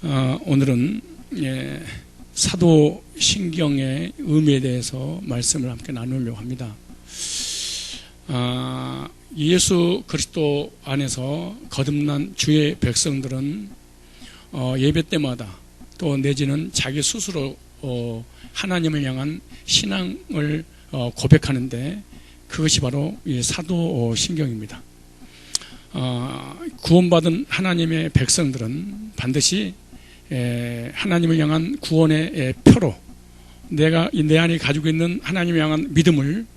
오늘은 사도신경의 의미에 대해서 말씀을 함께 나누려고 합니다. 예수 그리스도 안에서 거듭난 주의 백성들은 예배 때마다 또 내지는 자기 스스로 하나님을 향한 신앙을 고백하는데 그것이 바로 이 사도신경입니다. 구원받은 하나님의 백성들은 반드시 하나님을 향한 구원의 표로 내 안에 가지고 있는 하나님을 향한 믿음을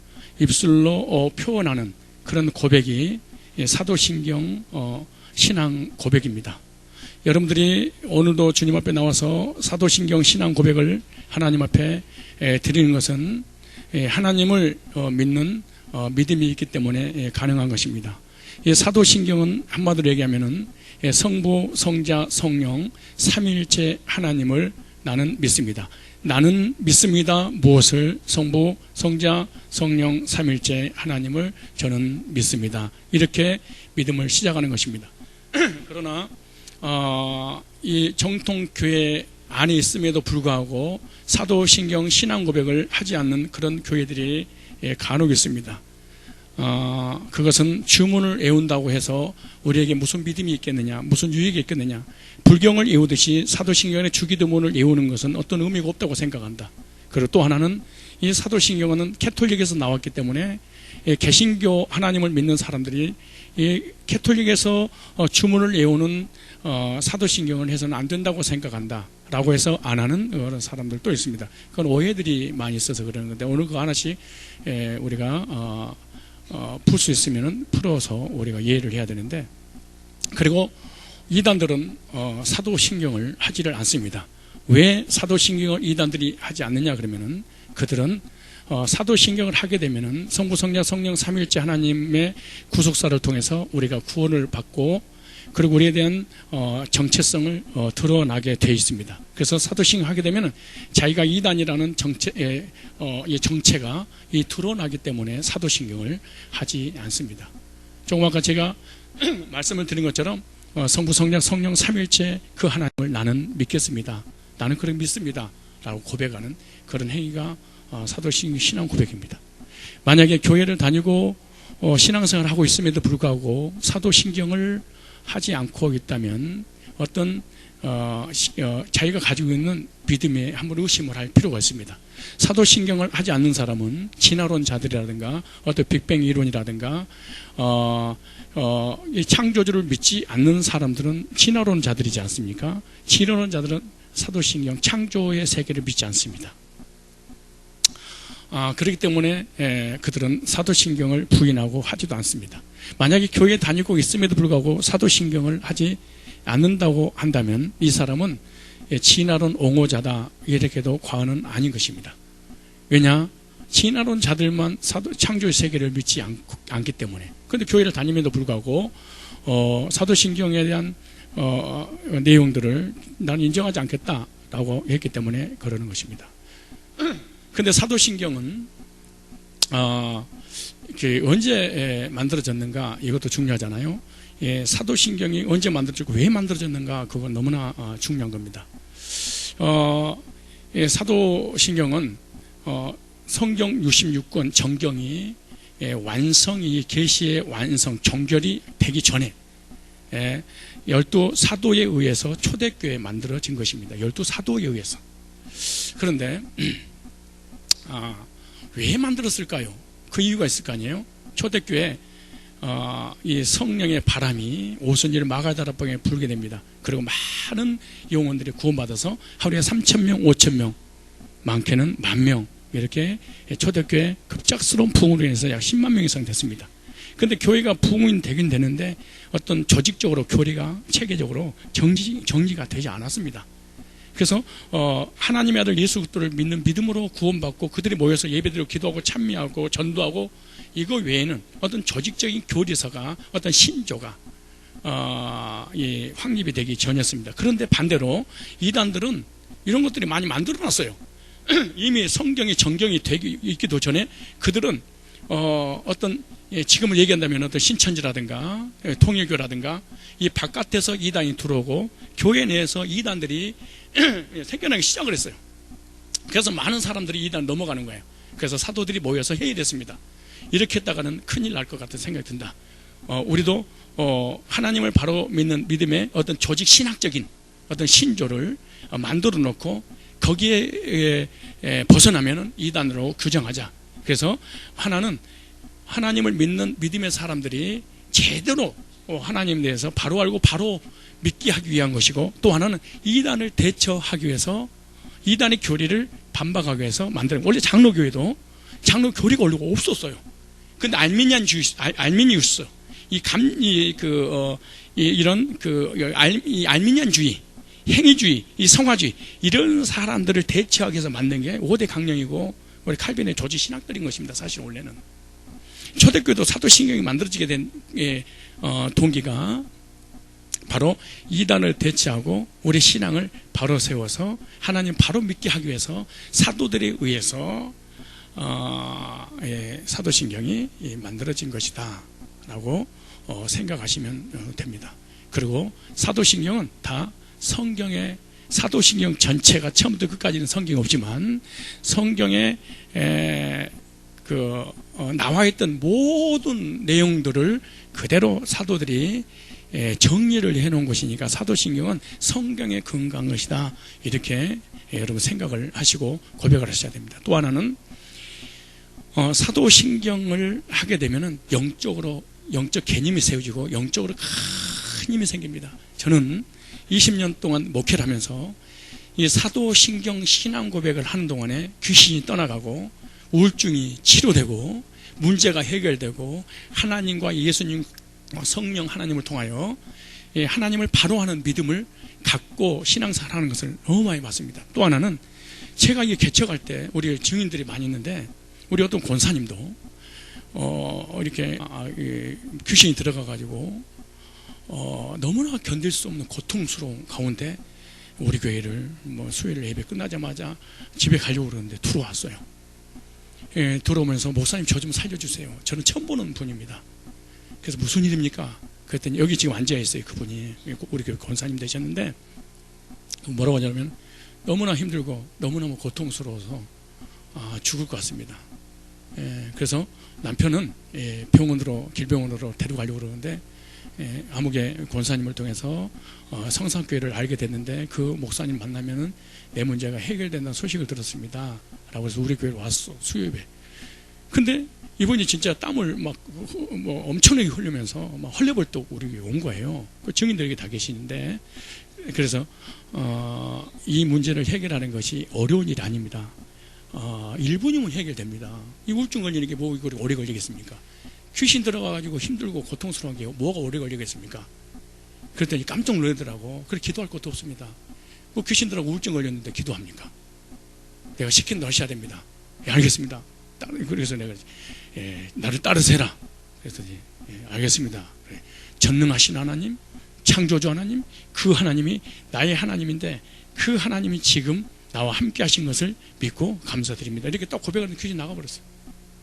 입술로 표현하는 그런 고백이 사도신경 신앙 고백입니다. 여러분들이 오늘도 주님 앞에 나와서 사도신경 신앙 고백을 하나님 앞에 드리는 것은 하나님을 믿는 믿음이 있기 때문에 가능한 것입니다. 이 사도신경은 한마디로 얘기하면은 성부, 성자, 성령 삼위일체 하나님을 나는 믿습니다. 나는 믿습니다. 무엇을? 성부, 성자, 성령 삼위일체 하나님을 저는 믿습니다. 이렇게 믿음을 시작하는 것입니다. 그러나 이 정통교회 안에 있음에도 불구하고 사도신경 신앙 고백을 하지 않는 그런 교회들이 간혹 있습니다. 그것은 주문을 외운다고 해서 우리에게 무슨 믿음이 있겠느냐, 무슨 유익이 있겠느냐. 불경을 외우듯이 사도신경의 주기도문을 외우는 것은 어떤 의미가 없다고 생각한다. 그리고 또 하나는 이 사도신경은 캐톨릭에서 나왔기 때문에 개신교 하나님을 믿는 사람들이 이 캐톨릭에서 주문을 외우는 사도신경을 해서는 안 된다고 생각한다 라고 해서 안 하는 그런 사람들도 있습니다. 그건 오해들이 많이 있어서 그러는 건데 오늘 그거 하나씩 우리가 풀 수 있으면 풀어서 우리가 이해를 해야 되는데, 그리고 이단들은 사도신경을 하지를 않습니다. 왜 사도신경을 이단들이 하지 않느냐 그러면은 그들은 사도신경을 하게 되면은 성부, 성자, 성령 삼위일체 하나님의 구속사를 통해서 우리가 구원을 받고 그리고 우리에 대한 정체성을 드러나게 되어 있습니다. 그래서 사도신경 하게 되면은 자기가 이단이라는 이 정체가 드러나기 때문에 사도신경을 하지 않습니다. 조금 아까 제가 말씀을 드린 것처럼 성부, 성자, 성령 삼위일체 그 하나님을 나는 믿겠습니다. 나는 그렇게 믿습니다. 라고 고백하는 그런 행위가 사도신경 신앙 고백입니다. 만약에 교회를 다니고 신앙생활을 하고 있음에도 불구하고 사도신경을 하지 않고 있다면 어떤 자기가 가지고 있는 믿음에 한번 의심을 할 필요가 있습니다. 사도신경을 하지 않는 사람은 진화론자들이라든가 어떤 빅뱅 이론이라든가 이 창조주를 믿지 않는 사람들은 진화론자들이지 않습니까? 진화론자들은 사도신경 창조의 세계를 믿지 않습니다. 그렇기 때문에 그들은 사도신경을 부인하고 하지도 않습니다. 만약에 교회에 다니고 있음에도 불구하고 사도신경을 하지 않는다고 한다면 이 사람은 진화론 옹호자다 이렇게도 과언은 아닌 것입니다. 왜냐? 진화론자들만 창조의 세계를 믿지 않기 때문에. 그런데 교회를 다님에도 불구하고 사도신경에 대한 내용들을 나는 인정하지 않겠다라고 했기 때문에 그러는 것입니다. 근데 사도신경은 언제 만들어졌는가 이것도 중요하잖아요. 사도신경이 언제 만들어졌고 왜 만들어졌는가 그건 너무나 중요한 겁니다. 사도신경은 성경 66권 정경이 완성이 계시의 완성 종결이 되기 전에 12사도에 의해서 초대교회에 만들어진 것입니다. 12사도에 의해서. 그런데 왜 만들었을까요? 그 이유가 있을 거 아니에요? 초대교회 이 성령의 바람이 오순절 마가다락방에 불게 됩니다. 그리고 많은 영혼들이 구원받아서 하루에 3,000명, 5,000명, 많게는 10,000명 이렇게 초대교회 급작스러운 부흥으로 인해서 약 10만 명 이상 됐습니다. 그런데 교회가 부흥이 되긴 되는데 어떤 조직적으로 교리가 체계적으로 정리가 되지 않았습니다. 그래서 하나님의 아들 예수 그리스도를 믿는 믿음으로 구원받고 그들이 모여서 예배드리고 기도하고 찬미하고 전도하고 이거 외에는 어떤 조직적인 교리서가 어떤 신조가 확립이 되기 전이었습니다. 그런데 반대로 이단들은 이런 것들이 많이 만들어놨어요. 이미 성경이 정경이 되기 있기도 전에 그들은 어떤 지금을 얘기한다면 어떤 신천지라든가 통일교라든가 이 바깥에서 이단이 들어오고 교회 내에서 이단들이 생겨나기 시작을 했어요. 그래서 많은 사람들이 이단 넘어가는 거예요. 그래서 사도들이 모여서 회의됐습니다. 이렇게 했다가는 큰일 날 것 같은 생각이 든다. 우리도 하나님을 바로 믿는 믿음의 어떤 조직 신학적인 어떤 신조를 만들어 놓고 거기에 벗어나면은 이단으로 규정하자. 그래서 하나는 하나님을 믿는 믿음의 사람들이 제대로 하나님에 대해서 바로 알고 바로 믿게 하기 위한 것이고, 또 하나는 이단을 대처하기 위해서 이단의 교리를 반박하기 위해서 만드는. 원래 장로교회도 장로 교리가 원래 없었어요. 근데 알미니우스 알미니안주의, 행위주의, 이 성화주의 이런 사람들을 대처하기 위해서 만든 게 5대 강령이고 우리 칼빈의 조직 신학들인 것입니다. 사실 원래는 초대교회도 사도신경이 만들어지게 된 동기가 바로 이단을 대체하고 우리 신앙을 바로 세워서 하나님 바로 믿게 하기 위해서 사도들에 의해서 사도신경이 만들어진 것이다 라고 생각하시면 됩니다. 그리고 사도신경은 다 성경의 사도신경 전체가 처음부터 끝까지는 성경이 없지만 성경에 나와 있던 모든 내용들을 그대로 사도들이 정리를 해놓은 것이니까 사도신경은 성경에 근거한 것이다. 이렇게 여러분 생각을 하시고 고백을 하셔야 됩니다. 또 하나는 사도신경을 하게 되면은 영적 개념이 세워지고 영적으로 큰 힘이 생깁니다. 저는 20년 동안 목회를 하면서 이 사도신경 신앙 고백을 하는 동안에 귀신이 떠나가고 우울증이 치료되고 문제가 해결되고 하나님과 예수님 성령 하나님을 통하여 하나님을 바로 하는 믿음을 갖고 신앙생활하는 것을 너무 많이 봤습니다. 또 하나는 제가 이 개척할 때 우리 증인들이 많이 있는데 우리 어떤 권사님도 이렇게 귀신이 들어가가지고 너무나 견딜 수 없는 고통스러운 가운데 우리 교회를 수요일 예배 끝나자마자 집에 가려고 그러는데 들어왔어요. 들어오면서 목사님 저 좀 살려주세요. 저는 처음 보는 분입니다. 그래서 무슨 일입니까? 그랬더니 여기 지금 앉아있어요. 그분이 우리 교회 권사님 되셨는데 뭐라고 하냐면 너무나 힘들고 너무너무 고통스러워서 죽을 것 같습니다. 그래서 남편은 길병원으로 데려가려고 그러는데 아무개 권사님을 통해서 성산교회를 알게 됐는데 그 목사님 만나면은 내 문제가 해결된다는 소식을 들었습니다. 라고 해서 우리 교회로 왔어. 수요일에. 근데 이분이 진짜 땀을 엄청나게 흘리면서 헐레벌떡 우리 교회에 온 거예요. 그 증인들에게 다 계시는데 그래서 이 문제를 해결하는 것이 어려운 일이 아닙니다. 1분이면 해결됩니다. 이 우울증 걸리는 게 뭐 오래 걸리겠습니까? 귀신 들어가가지고 힘들고 고통스러운 게 뭐가 오래 걸리겠습니까? 그랬더니 깜짝 놀라더라고. 그래 기도할 것도 없습니다. 뭐 귀신 들어가고 우울증 걸렸는데 기도합니까? 내가 시킨 대로 하셔야 됩니다. 알겠습니다. 그래서 내가 나를 따르세라. 그랬더니 알겠습니다. 그래. 전능하신 하나님, 창조주 하나님, 그 하나님이 나의 하나님인데 그 하나님이 지금 나와 함께 하신 것을 믿고 감사드립니다. 이렇게 딱 고백하는 귀신 나가버렸어요.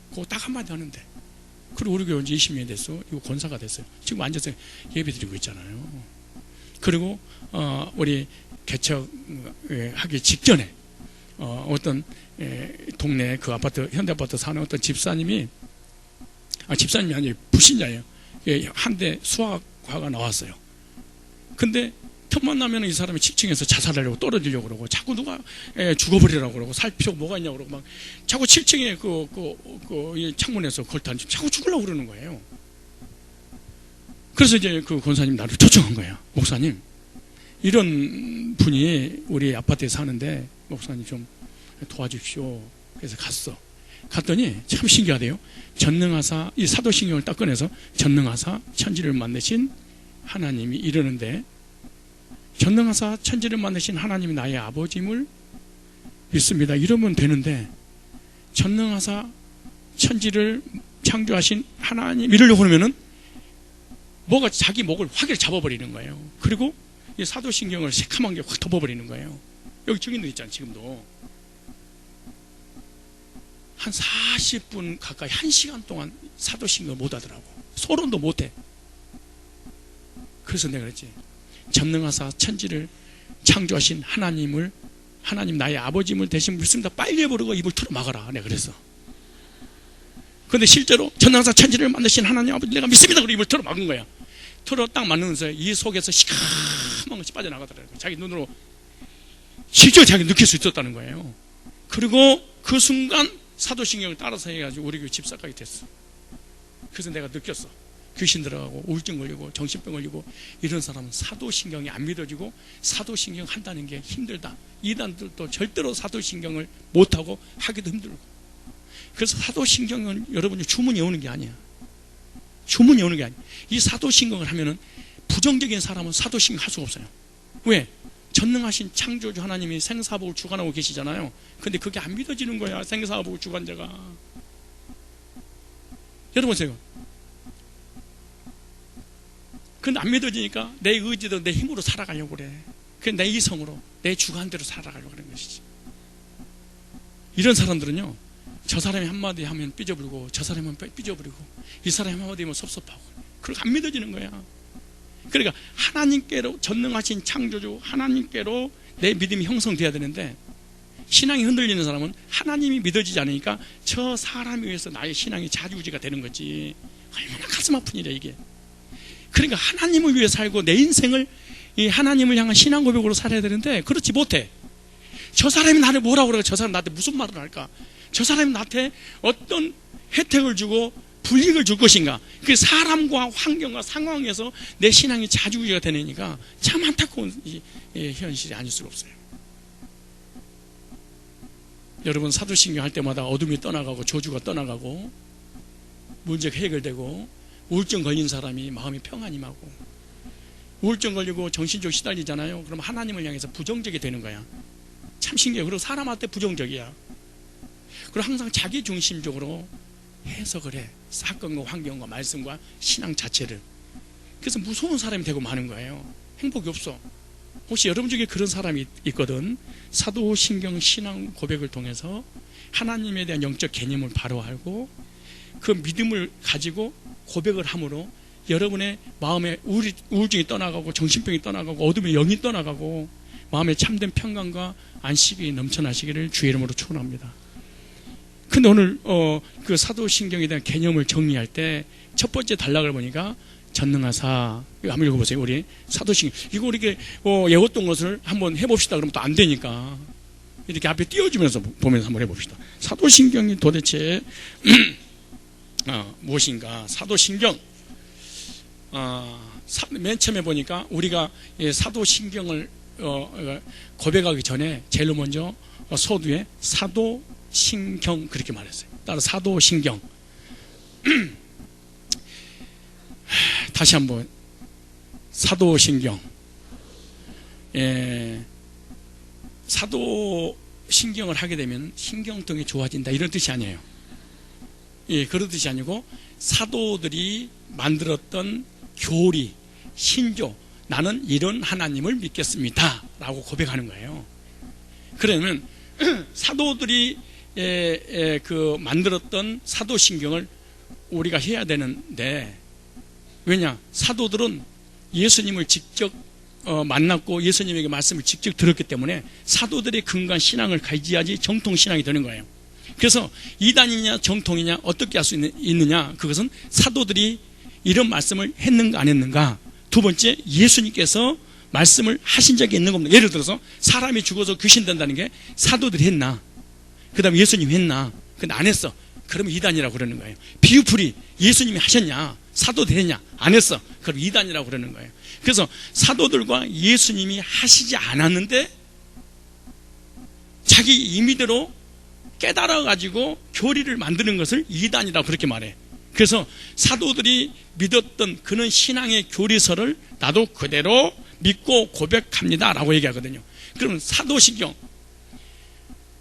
그거 딱 한마디 하는데. 그리고 우리 교회 이제 20년이 됐어. 이거 권사가 됐어요. 지금 앉아서 예배 드리고 있잖아요. 그리고 우리 개척하기 직전에 어떤 동네 그 아파트 현대아파트 사는 어떤 집사님이 아니에요. 불신자예요. 한대 수학과가 나왔어요. 근데 틈만 나면 이 사람이 7층에서 자살하려고 떨어지려고 그러고 자꾸 누가 죽어버리라고 그러고 살 필요가 뭐가 있냐고 그러고 막 자꾸 7층에 그 창문에서 걸터 자꾸 죽으려고 그러는 거예요. 그래서 이제 그 권사님 나를 초청한 거예요. 목사님, 이런 분이 우리 아파트에 사는데 목사님 좀 도와주십시오. 그래서 갔더니 참 신기하대요. 전능하사, 이 사도신경을 딱 꺼내서 전능하사 천지를 만드신 하나님이 이러는데, 전능하사 천지를 만드신 하나님이 나의 아버지임을 믿습니다. 이러면 되는데, 전능하사 천지를 창조하신 하나님 이러려고 그러면은 뭐가 자기 목을 확 잡아버리는 거예요. 그리고 이 사도신경을 새카만 게 확 덮어버리는 거예요. 여기 증인들 있잖아요. 지금도 한 40분 가까이 1시간 동안 사도신경을 못 하더라고. 소론도 못해. 그래서 내가 그랬지. 전능하사 천지를 창조하신 하나님 나의 아버지임을 대신 믿습니다. 빨리 해버리고 입을 틀어 막아라. 내가 그랬어. 근데 실제로 전능하사 천지를 만드신 하나님 아버지 내가 믿습니다. 그리고 입을 틀어 막은 거야. 틀어 딱 맞으면서 이 속에서 시커먼 것이 빠져나가더라고요. 자기 눈으로 실제로 자기 느낄 수 있었다는 거예요. 그리고 그 순간 사도신경을 따라서 해가지고 우리 교회 집사까지 됐어. 그래서 내가 느꼈어. 귀신 들어가고 우울증 걸리고 정신병 걸리고 이런 사람은 사도신경이 안 믿어지고 사도신경 한다는 게 힘들다. 이단들도 절대로 사도신경을 못하고 하기도 힘들고. 그래서 사도신경은 여러분이 주문이 오는 게 아니야. 주문이 오는 게 아니야. 이 사도신경을 하면은 부정적인 사람은 사도신경 할 수가 없어요. 왜? 전능하신 창조주 하나님이 생사복을 주관하고 계시잖아요. 근데 그게 안 믿어지는 거야. 생사복 주관자가. 여러분 보세요. 근데 안 믿어지니까 내 의지도 내 힘으로 살아가려고 그래. 내 이성으로 내 주관대로 살아가려고 그러는 것이지. 이런 사람들은요, 저 사람이 한마디 하면 삐져버리고 저 사람은 삐져버리고 이 사람이 한마디 하면 섭섭하고 그렇게 안 믿어지는 거야. 그러니까 하나님께로, 전능하신 창조주 하나님께로 내 믿음이 형성돼야 되는데, 신앙이 흔들리는 사람은 하나님이 믿어지지 않으니까 저 사람에 의해서 나의 신앙이 좌지우지가 되는 거지. 얼마나 가슴 아픈 일이야 이게. 그러니까 하나님을 위해 살고 내 인생을 이 하나님을 향한 신앙 고백으로 살아야 되는데 그렇지 못해. 저 사람이 나를 뭐라고 그래? 저 사람 나한테 무슨 말을 할까? 저 사람이 나한테 어떤 혜택을 주고 불이익을 줄 것인가? 그 사람과 환경과 상황에서 내 신앙이 좌지우지가 되니까 참 안타까운 현실이 아닐 수가 없어요. 여러분, 사도신경 할 때마다 어둠이 떠나가고 저주가 떠나가고 문제가 해결되고 우울증 걸린 사람이 마음이 평안이 나고, 우울증 걸리고 정신적으로 시달리잖아요. 그럼 하나님을 향해서 부정적이 되는 거야. 참 신기해요. 그리고 사람한테 부정적이야. 그리고 항상 자기 중심적으로 해석을 해. 사건과 환경과 말씀과 신앙 자체를. 그래서 무서운 사람이 되고 마는 거예요. 행복이 없어. 혹시 여러분 중에 그런 사람이 있거든. 사도신경 신앙 고백을 통해서 하나님에 대한 영적 개념을 바로 알고 그 믿음을 가지고 고백을 함으로 여러분의 마음에 우울증이 떠나가고 정신병이 떠나가고 어둠의 영이 떠나가고 마음에 참된 평강과 안식이 넘쳐나시기를 주의 이름으로 축원합니다. 근데 오늘 그 사도신경에 대한 개념을 정리할 때 첫 번째 단락을 보니까 전능하사, 이거 한번 읽어보세요. 우리 사도신경 이거 이렇게 외웠던 것을 한번 해봅시다. 그러면 또 안 되니까 이렇게 앞에 띄워주면서 보면서 한번 해봅시다. 사도신경이 도대체 무엇인가? 사도신경, 맨 처음에 보니까 우리가 사도신경을 고백하기 전에 제일 먼저 서두에 사도신경 그렇게 말했어요. 따라 사도신경. 다시 한번 사도신경. 사도신경을 하게 되면 신경통이 좋아진다 이런 뜻이 아니에요. 그런 뜻이 아니고 사도들이 만들었던 교리, 신조, 나는 이런 하나님을 믿겠습니다 라고 고백하는 거예요. 그러면 사도들이 그 만들었던 사도신경을 우리가 해야 되는데, 왜냐? 사도들은 예수님을 직접 만났고 예수님에게 말씀을 직접 들었기 때문에 사도들의 근간 신앙을 가지야지 정통신앙이 되는 거예요. 그래서 이단이냐 정통이냐 어떻게 할 수 있느냐, 그것은 사도들이 이런 말씀을 했는가 안 했는가. 두 번째, 예수님께서 말씀을 하신 적이 있는 겁니다. 예를 들어서 사람이 죽어서 귀신 된다는 게 사도들이 했나, 그 다음에 예수님이 했나. 근데 안 했어. 그러면 이단이라고 그러는 거예요. 비유풀이 예수님이 하셨냐, 사도들이 했냐, 안 했어. 그럼 이단이라고 그러는 거예요. 그래서 사도들과 예수님이 하시지 않았는데 자기 임의대로 깨달아가지고 교리를 만드는 것을 이단이라고 그렇게 말해. 그래서 사도들이 믿었던 그런 신앙의 교리서를 나도 그대로 믿고 고백합니다 라고 얘기하거든요. 그럼 사도신경,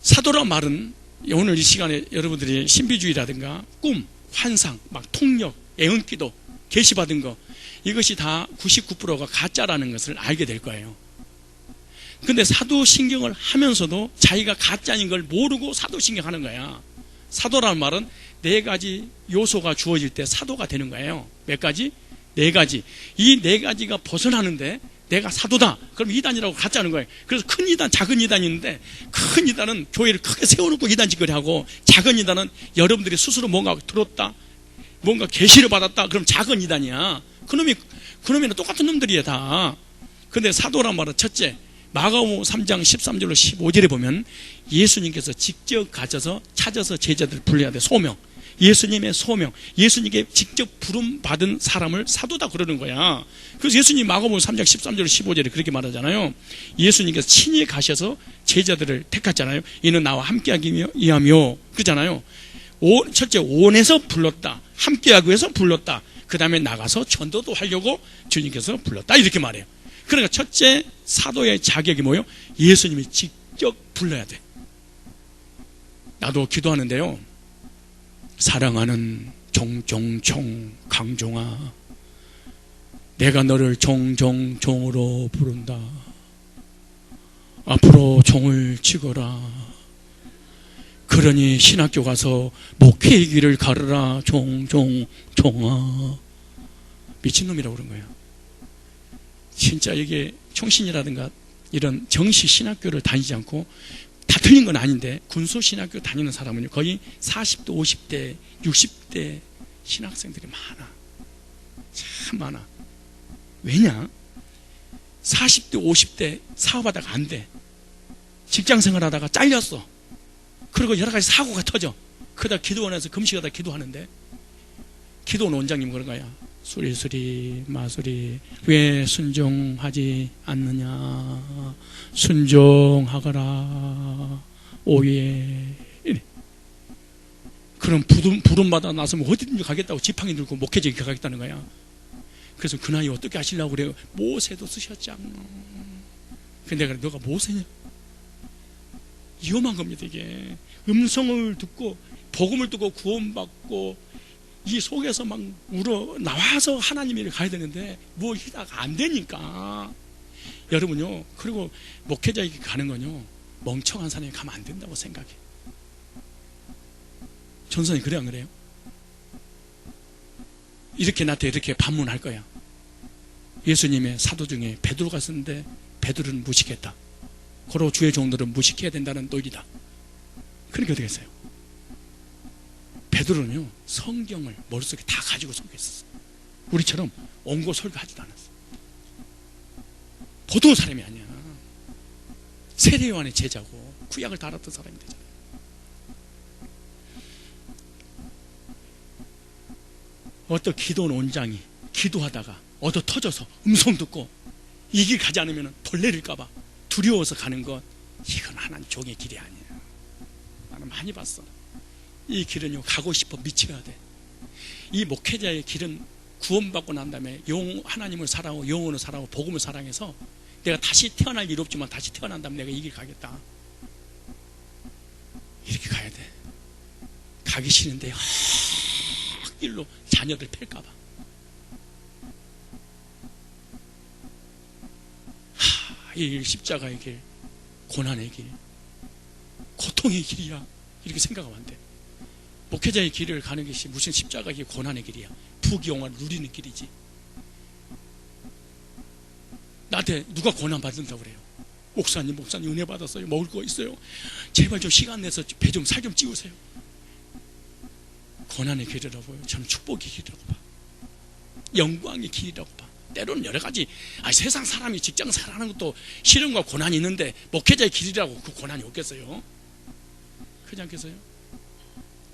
사도란 말은 오늘 이 시간에 여러분들이 신비주의라든가 꿈, 환상, 막 통역, 애언기도, 계시받은 거, 이것이 다 99%가 가짜라는 것을 알게 될 거예요. 근데 사도신경을 하면서도 자기가 가짜인 걸 모르고 사도신경 하는 거야. 사도라는 말은 네 가지 요소가 주어질 때 사도가 되는 거예요. 몇 가지? 네 가지. 이 네 가지가 벗어나는데 내가 사도다. 그럼 이단이라고 갖자는 거예요. 그래서 큰 이단, 작은 이단이 있는데, 큰 이단은 교회를 크게 세워놓고 이단 짓거리 하고, 작은 이단은 여러분들이 스스로 뭔가 들었다, 뭔가 계시를 받았다. 그럼 작은 이단이야. 그놈이는 똑같은 놈들이야 다. 근데 사도란 말은 첫째, 마가복음 3장 13절로 15절에 보면 예수님께서 직접 가셔서 찾아서 제자들을 불러야 돼. 소명. 예수님의 소명, 예수님께 직접 부름받은 사람을 사도다 그러는 거야. 그래서 예수님 마가복음 3장 13절 15절에 그렇게 말하잖아요. 예수님께서 친히 가셔서 제자들을 택했잖아요. 이는 나와 함께하기 위하며 그러잖아요. 첫째 온에서 불렀다, 함께하기 위해서 불렀다. 그 다음에 나가서 전도도 하려고 주님께서 불렀다 이렇게 말해요. 그러니까 첫째 사도의 자격이 뭐예요? 예수님이 직접 불러야 돼. 나도 기도하는데요, 사랑하는 종종종 강종아, 내가 너를 종종종으로 부른다. 앞으로 종을 치거라. 그러니 신학교 가서 목회의 길을 가르라. 종종종아. 미친놈이라고 그런 거예요. 진짜 이게 총신이라든가 이런 정식 신학교를 다니지 않고, 다 틀린 건 아닌데 군소신학교 다니는 사람은요 거의 40대 50대 60대 신학생들이 많아. 참 많아. 왜냐? 40대 50대 사업하다가 안 돼, 직장생활하다가 잘렸어. 그리고 여러 가지 사고가 터져. 그러다 기도원에서 금식하다 기도하는데, 기도원 원장님 그런 거야. 수리수리 마수리 왜 순종하지 않느냐. 순종하거라 오예. 그럼 부름받아 나서면 어디든지 가겠다고 지팡이 들고 목회지에 가겠다는 거야. 그래서 그 나이 어떻게 하시려고 그래요? 모세도 쓰셨잖아. 근데 내가 너가 모세냐? 위험한 겁니다. 이게 음성을 듣고 복음을 듣고 구원받고 이 속에서 막 우러 나와서 하나님을 가야 되는데 뭐 하다가 안 되니까. 여러분요, 그리고 목회자에게 가는 건요 멍청한 사람이 가면 안 된다고 생각해. 전선이 그래 안 그래요? 이렇게 나한테 이렇게 반문할 거야. 예수님의 사도 중에 베드로가 있었는데 베드로는 무식했다. 고로 주의 종들은 무식해야 된다는 논리다. 그러니까 어떻게 했어요? 베드로는요 성경을 머릿속에 다 가지고 설교했었어요. 우리처럼 옹고 설교하지도 않았어. 보통 사람이 아니야. 세례 요한의 제자고 구약을 다 알았던 사람이 되잖아. 어떤 기도원 원장이 기도하다가 얻어 터져서 음성 듣고 이 길 가지 않으면 벌 내릴까봐 두려워서 가는 것, 이건 하나님 종의 길이 아니야. 나는 많이 봤어. 이 길은요 가고 싶어 미쳐야 돼. 이 목회자의 길은 구원받고 난 다음에 하나님을 사랑하고 영혼을 사랑하고 복음을 사랑해서 내가 다시 태어날 일 없지만 다시 태어난 다음에 내가 이 길 가겠다, 이렇게 가야 돼. 가기 싫은데 헛길로 자녀들 팰까봐. 이 십자가의 길, 고난의 길, 고통의 길이야, 이렇게 생각하면 안 돼. 목회자의 길을 가는 것이 무슨 십자가의 길, 고난의 길이야. 부귀영화를 누리는 길이지. 나한테 누가 고난 받는다고 그래요? 목사님 은혜 받았어요. 먹을 거 있어요. 제발 좀 시간 내서 배 좀 살 좀 찌우세요. 고난의 길이라고요. 저는 축복의 길이라고 봐. 영광의 길이라고 봐. 때로는 여러 가지 세상 사람이 직장 생활하는 것도 시련과 고난이 있는데 목회자의 길이라고 그 고난이 없겠어요? 그렇지 않겠어요?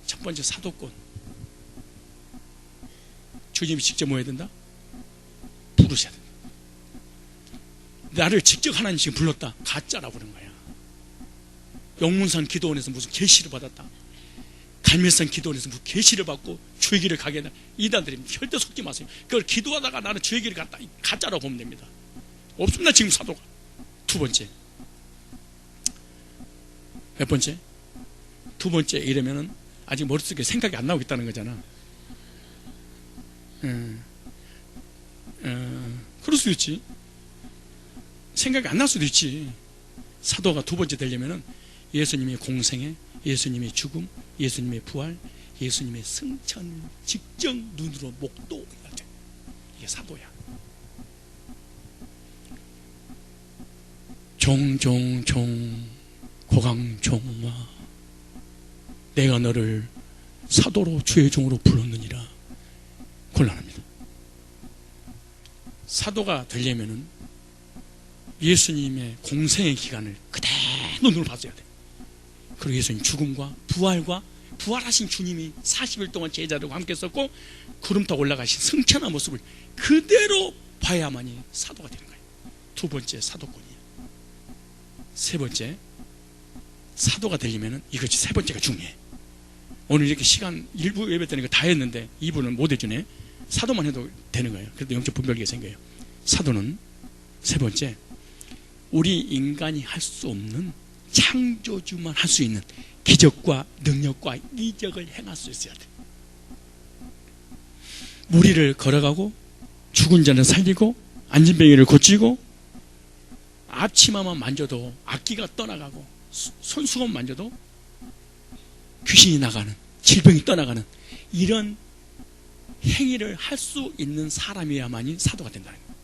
첫 번째 사도권. 주님이 직접 뭐 해야 된다? 부르셔야 된다. 나를 직접 하나님 지금 불렀다. 가짜라고 그런 거야. 영문산 기도원에서 무슨 계시를 받았다. 갈멜산 기도원에서 무슨 계시를 받고 주의 길을 가게 된다. 이단들이 절대 속지 마세요. 그걸 기도하다가 나는 주의 길을 갔다. 가짜라고 보면 됩니다. 없습니다 지금 사도가. 두 번째. 몇 번째? 두 번째 이러면은 아직 머릿속에 생각이 안 나오고 있다는 거잖아. 그럴 수도 있지. 생각이 안 날 수도 있지. 사도가 두 번째 되려면은 예수님의 공생애, 예수님의 죽음, 예수님의 부활, 예수님의 승천 직접 눈으로 목도해야 돼. 이게 사도야. 종종종 고강종아, 내가 너를 사도로 주의 종으로 불렀느니라. 곤란합니다. 사도가 되려면은 예수님의 공생의 기간을 그대로 눈으로 봤어야 돼. 그리고 예수님 죽음과 부활과 부활하신 주님이 40일 동안 제자들과 함께 있었고 구름 타고 올라가신 승천한 모습을 그대로 봐야만이 사도가 되는 거예요. 두 번째 사도권이에요. 세 번째, 사도가 되려면 이것이 세 번째가 중요해. 오늘 이렇게 시간 1부 예배 때는 다 했는데 2부는 못 해주네. 사도만 해도 되는 거예요. 그래도 영적 분별기가 생겨요. 사도는 세 번째, 우리 인간이 할 수 없는 창조주만 할 수 있는 기적과 능력과 이적을 행할 수 있어야 돼. 무리를 걸어가고 죽은 자를 살리고 안진뱅이를 고치고 앞치마만 만져도 악기가 떠나가고 손수건 만져도 귀신이 나가는, 질병이 떠나가는 이런 행위를 할 수 있는 사람이야만이 사도가 된다는 거예요.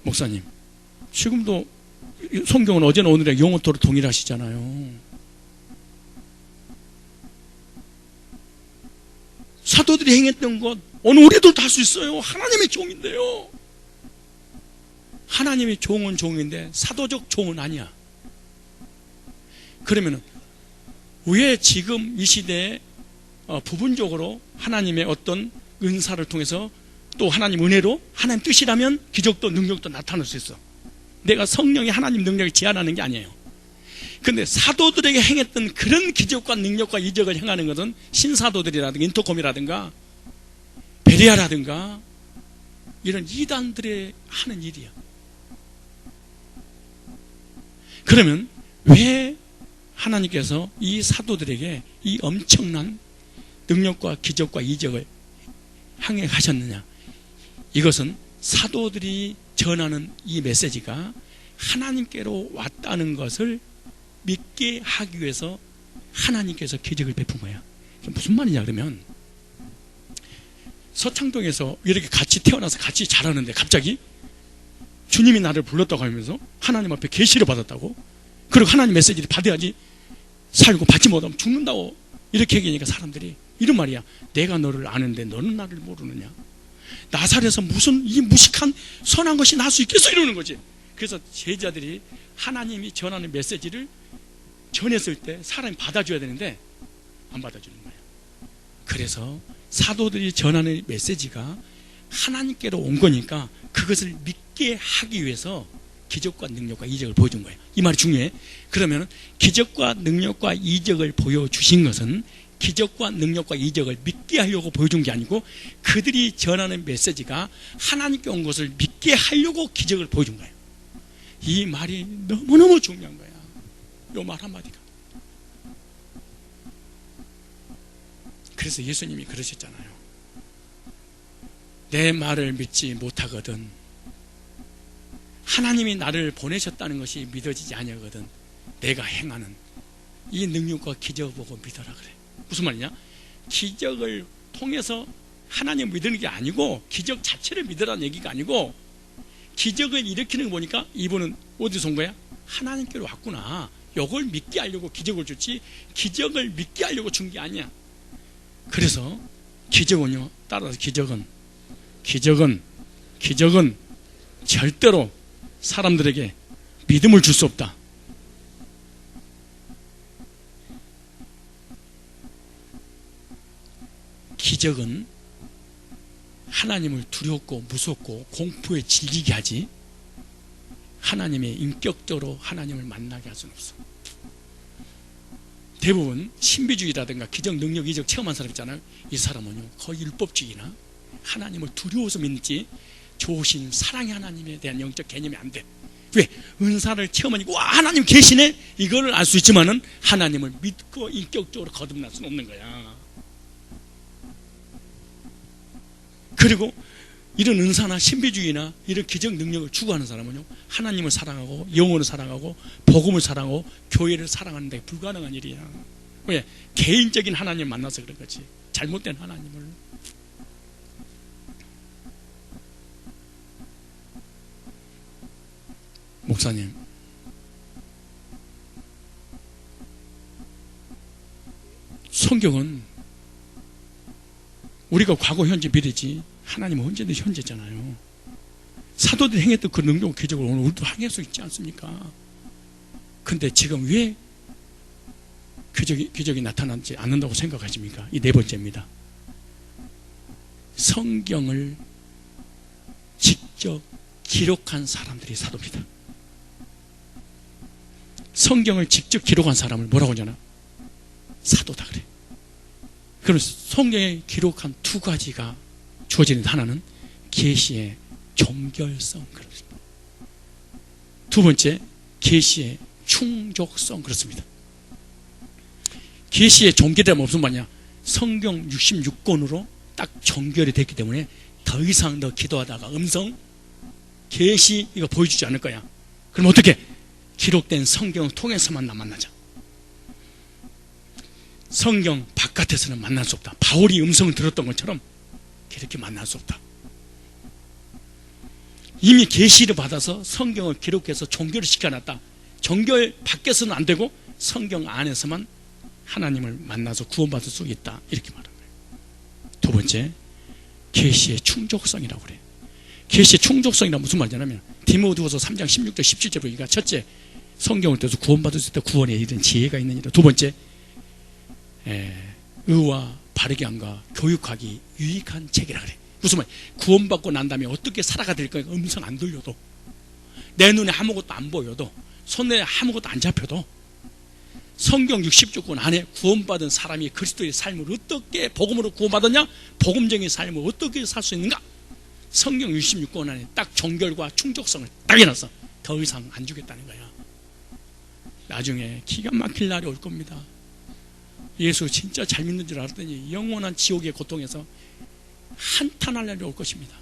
목사님, 지금도 성경은 어제나 오늘의 영어토로 동일하시잖아요. 사도들이 행했던 것 오늘 우리들도 할 수 있어요. 하나님의 종인데요. 하나님의 종은 종인데 사도적 종은 아니야. 그러면은 왜 지금 이 시대에 부분적으로 하나님의 어떤 은사를 통해서 또 하나님 은혜로 하나님 뜻이라면 기적도 능력도 나타날 수 있어. 내가 성령이 하나님 능력을 제한하는 게 아니에요. 근데 사도들에게 행했던 그런 기적과 능력과 이적을 행하는 것은 신사도들이라든가 인터콤이라든가 베리아라든가 이런 이단들의 하는 일이야. 그러면 왜 하나님께서 이 사도들에게 이 엄청난 능력과 기적과 이적을 행하셨느냐? 이것은 사도들이 전하는 이 메시지가 하나님께로 왔다는 것을 믿게 하기 위해서 하나님께서 기적을 베푼 거야. 무슨 말이냐 그러면, 서창동에서 이렇게 같이 태어나서 같이 자라는데 갑자기 주님이 나를 불렀다고 하면서 하나님 앞에 계시를 받았다고, 그리고 하나님 메시지를 받아야지 살고 받지 못하면 죽는다고 이렇게 얘기하니까 사람들이 이런 말이야. 내가 너를 아는데 너는 나를 모르느냐? 나사렛에서 무슨 이 무식한 선한 것이 날 수 있겠어? 이러는 거지. 그래서 제자들이 하나님이 전하는 메시지를 전했을 때 사람이 받아줘야 되는데 안 받아주는 거예요. 그래서 사도들이 전하는 메시지가 하나님께로 온 거니까 그것을 믿게 하기 위해서 기적과 능력과 이적을 보여준 거예요. 이 말이 중요해. 그러면 기적과 능력과 이적을 보여주신 것은 기적과 능력과 이적을 믿게 하려고 보여준 게 아니고 그들이 전하는 메시지가 하나님께 온 것을 믿게 하려고 기적을 보여준 거예요. 이 말이 너무너무 중요한 거야. 이 말 한마디가. 그래서 예수님이 그러셨잖아요. 내 말을 믿지 못하거든 하나님이 나를 보내셨다는 것이 믿어지지 아니하거든 내가 행하는 이 능력과 기적을 보고 믿어라 그래. 무슨 말이냐? 기적을 통해서 하나님 믿는 게 아니고 기적 자체를 믿으라는 얘기가 아니고 기적을 일으키는 거 보니까 이분은 어디서 온 거야? 하나님께로 왔구나. 이걸 믿게 하려고 기적을 줬지 기적을 믿게 하려고 준 게 아니야. 그래서 기적은요, 따라서 기적은 절대로 사람들에게 믿음을 줄 수 없다. 기적은 하나님을 두렵고 무섭고 공포에 질리게 하지 하나님의 인격적으로 하나님을 만나게 할 수는 없어. 대부분 신비주의라든가 기적, 능력, 이적 체험한 사람 있잖아요. 이 사람은요 거의 율법주의나 하나님을 두려워서 믿지 좋으신 사랑의 하나님에 대한 영적 개념이 안 돼. 왜? 은사를 체험하니까 와 하나님 계시네 이거를 알 수 있지만은 하나님을 믿고 인격적으로 거듭날 수는 없는 거야. 그리고 이런 은사나 신비주의나 이런 기적 능력을 추구하는 사람은요 하나님을 사랑하고 영혼을 사랑하고 복음을 사랑하고 교회를 사랑하는 데 불가능한 일이야. 왜? 개인적인 하나님 만나서 그런 거지. 잘못된 하나님을. 목사님, 성경은 우리가 과거, 현재, 미래지 하나님은 언제든 현재잖아요. 사도들이 행했던 그 능력, 기적을 오늘 우리도 행할 수 있지 않습니까? 근데 지금 왜 기적이 나타나지 않는다고 생각하십니까? 이 네 번째입니다. 성경을 직접 기록한 사람들이 사도입니다. 성경을 직접 기록한 사람을 뭐라고 하잖아? 사도다 그래. 그럼 성경에 기록한 두 가지가 주어지는데, 하나는 계시의 정결성, 그렇습니다. 두 번째, 계시의 충족성, 그렇습니다. 계시의 정결이라면 무슨 말이냐? 성경 66권으로 딱 정결이 됐기 때문에 더 이상 너 기도하다가 음성 계시 이거 보여주지 않을 거야. 그럼 어떻게? 기록된 성경을 통해서만 만나자. 성경 바깥에서는 만날 수 없다. 바울이 음성을 들었던 것처럼 그렇게 만날 수 없다. 이미 계시를 받아서 성경을 기록해서 정결을 시켜놨다. 정결 밖에서는 안 되고 성경 안에서만 하나님을 만나서 구원받을 수 있다. 이렇게 말하는 거예요. 두 번째, 계시의 충족성이라고 그래요. 계시의 충족성이란 무슨 말이냐면, 디모데후서 3장 16절 17절 보니까, 첫째, 성경을 통해서 구원받을 수 있다. 구원에 이른 지혜가 있느니라. 두 번째, 의와 바르게 함과 교육하기 유익한 책이라 그래. 무슨 말? 구원받고 난 다음에 어떻게 살아가 될 거야. 음성 안 들려도, 내 눈에 아무것도 안 보여도, 손에 아무것도 안 잡혀도 성경 60조권 안에 구원받은 사람이 그리스도의 삶을 어떻게 복음으로 구원받았냐? 복음적인 삶을 어떻게 살 수 있는가? 성경 66권 안에 딱 정결과 충족성을 딱 해놨어. 더 이상 안 주겠다는 거야. 나중에 기가 막힐 날이 올 겁니다. 예수 진짜 잘 믿는 줄 알았더니 영원한 지옥의 고통에서 한탄할 날이 올 것입니다.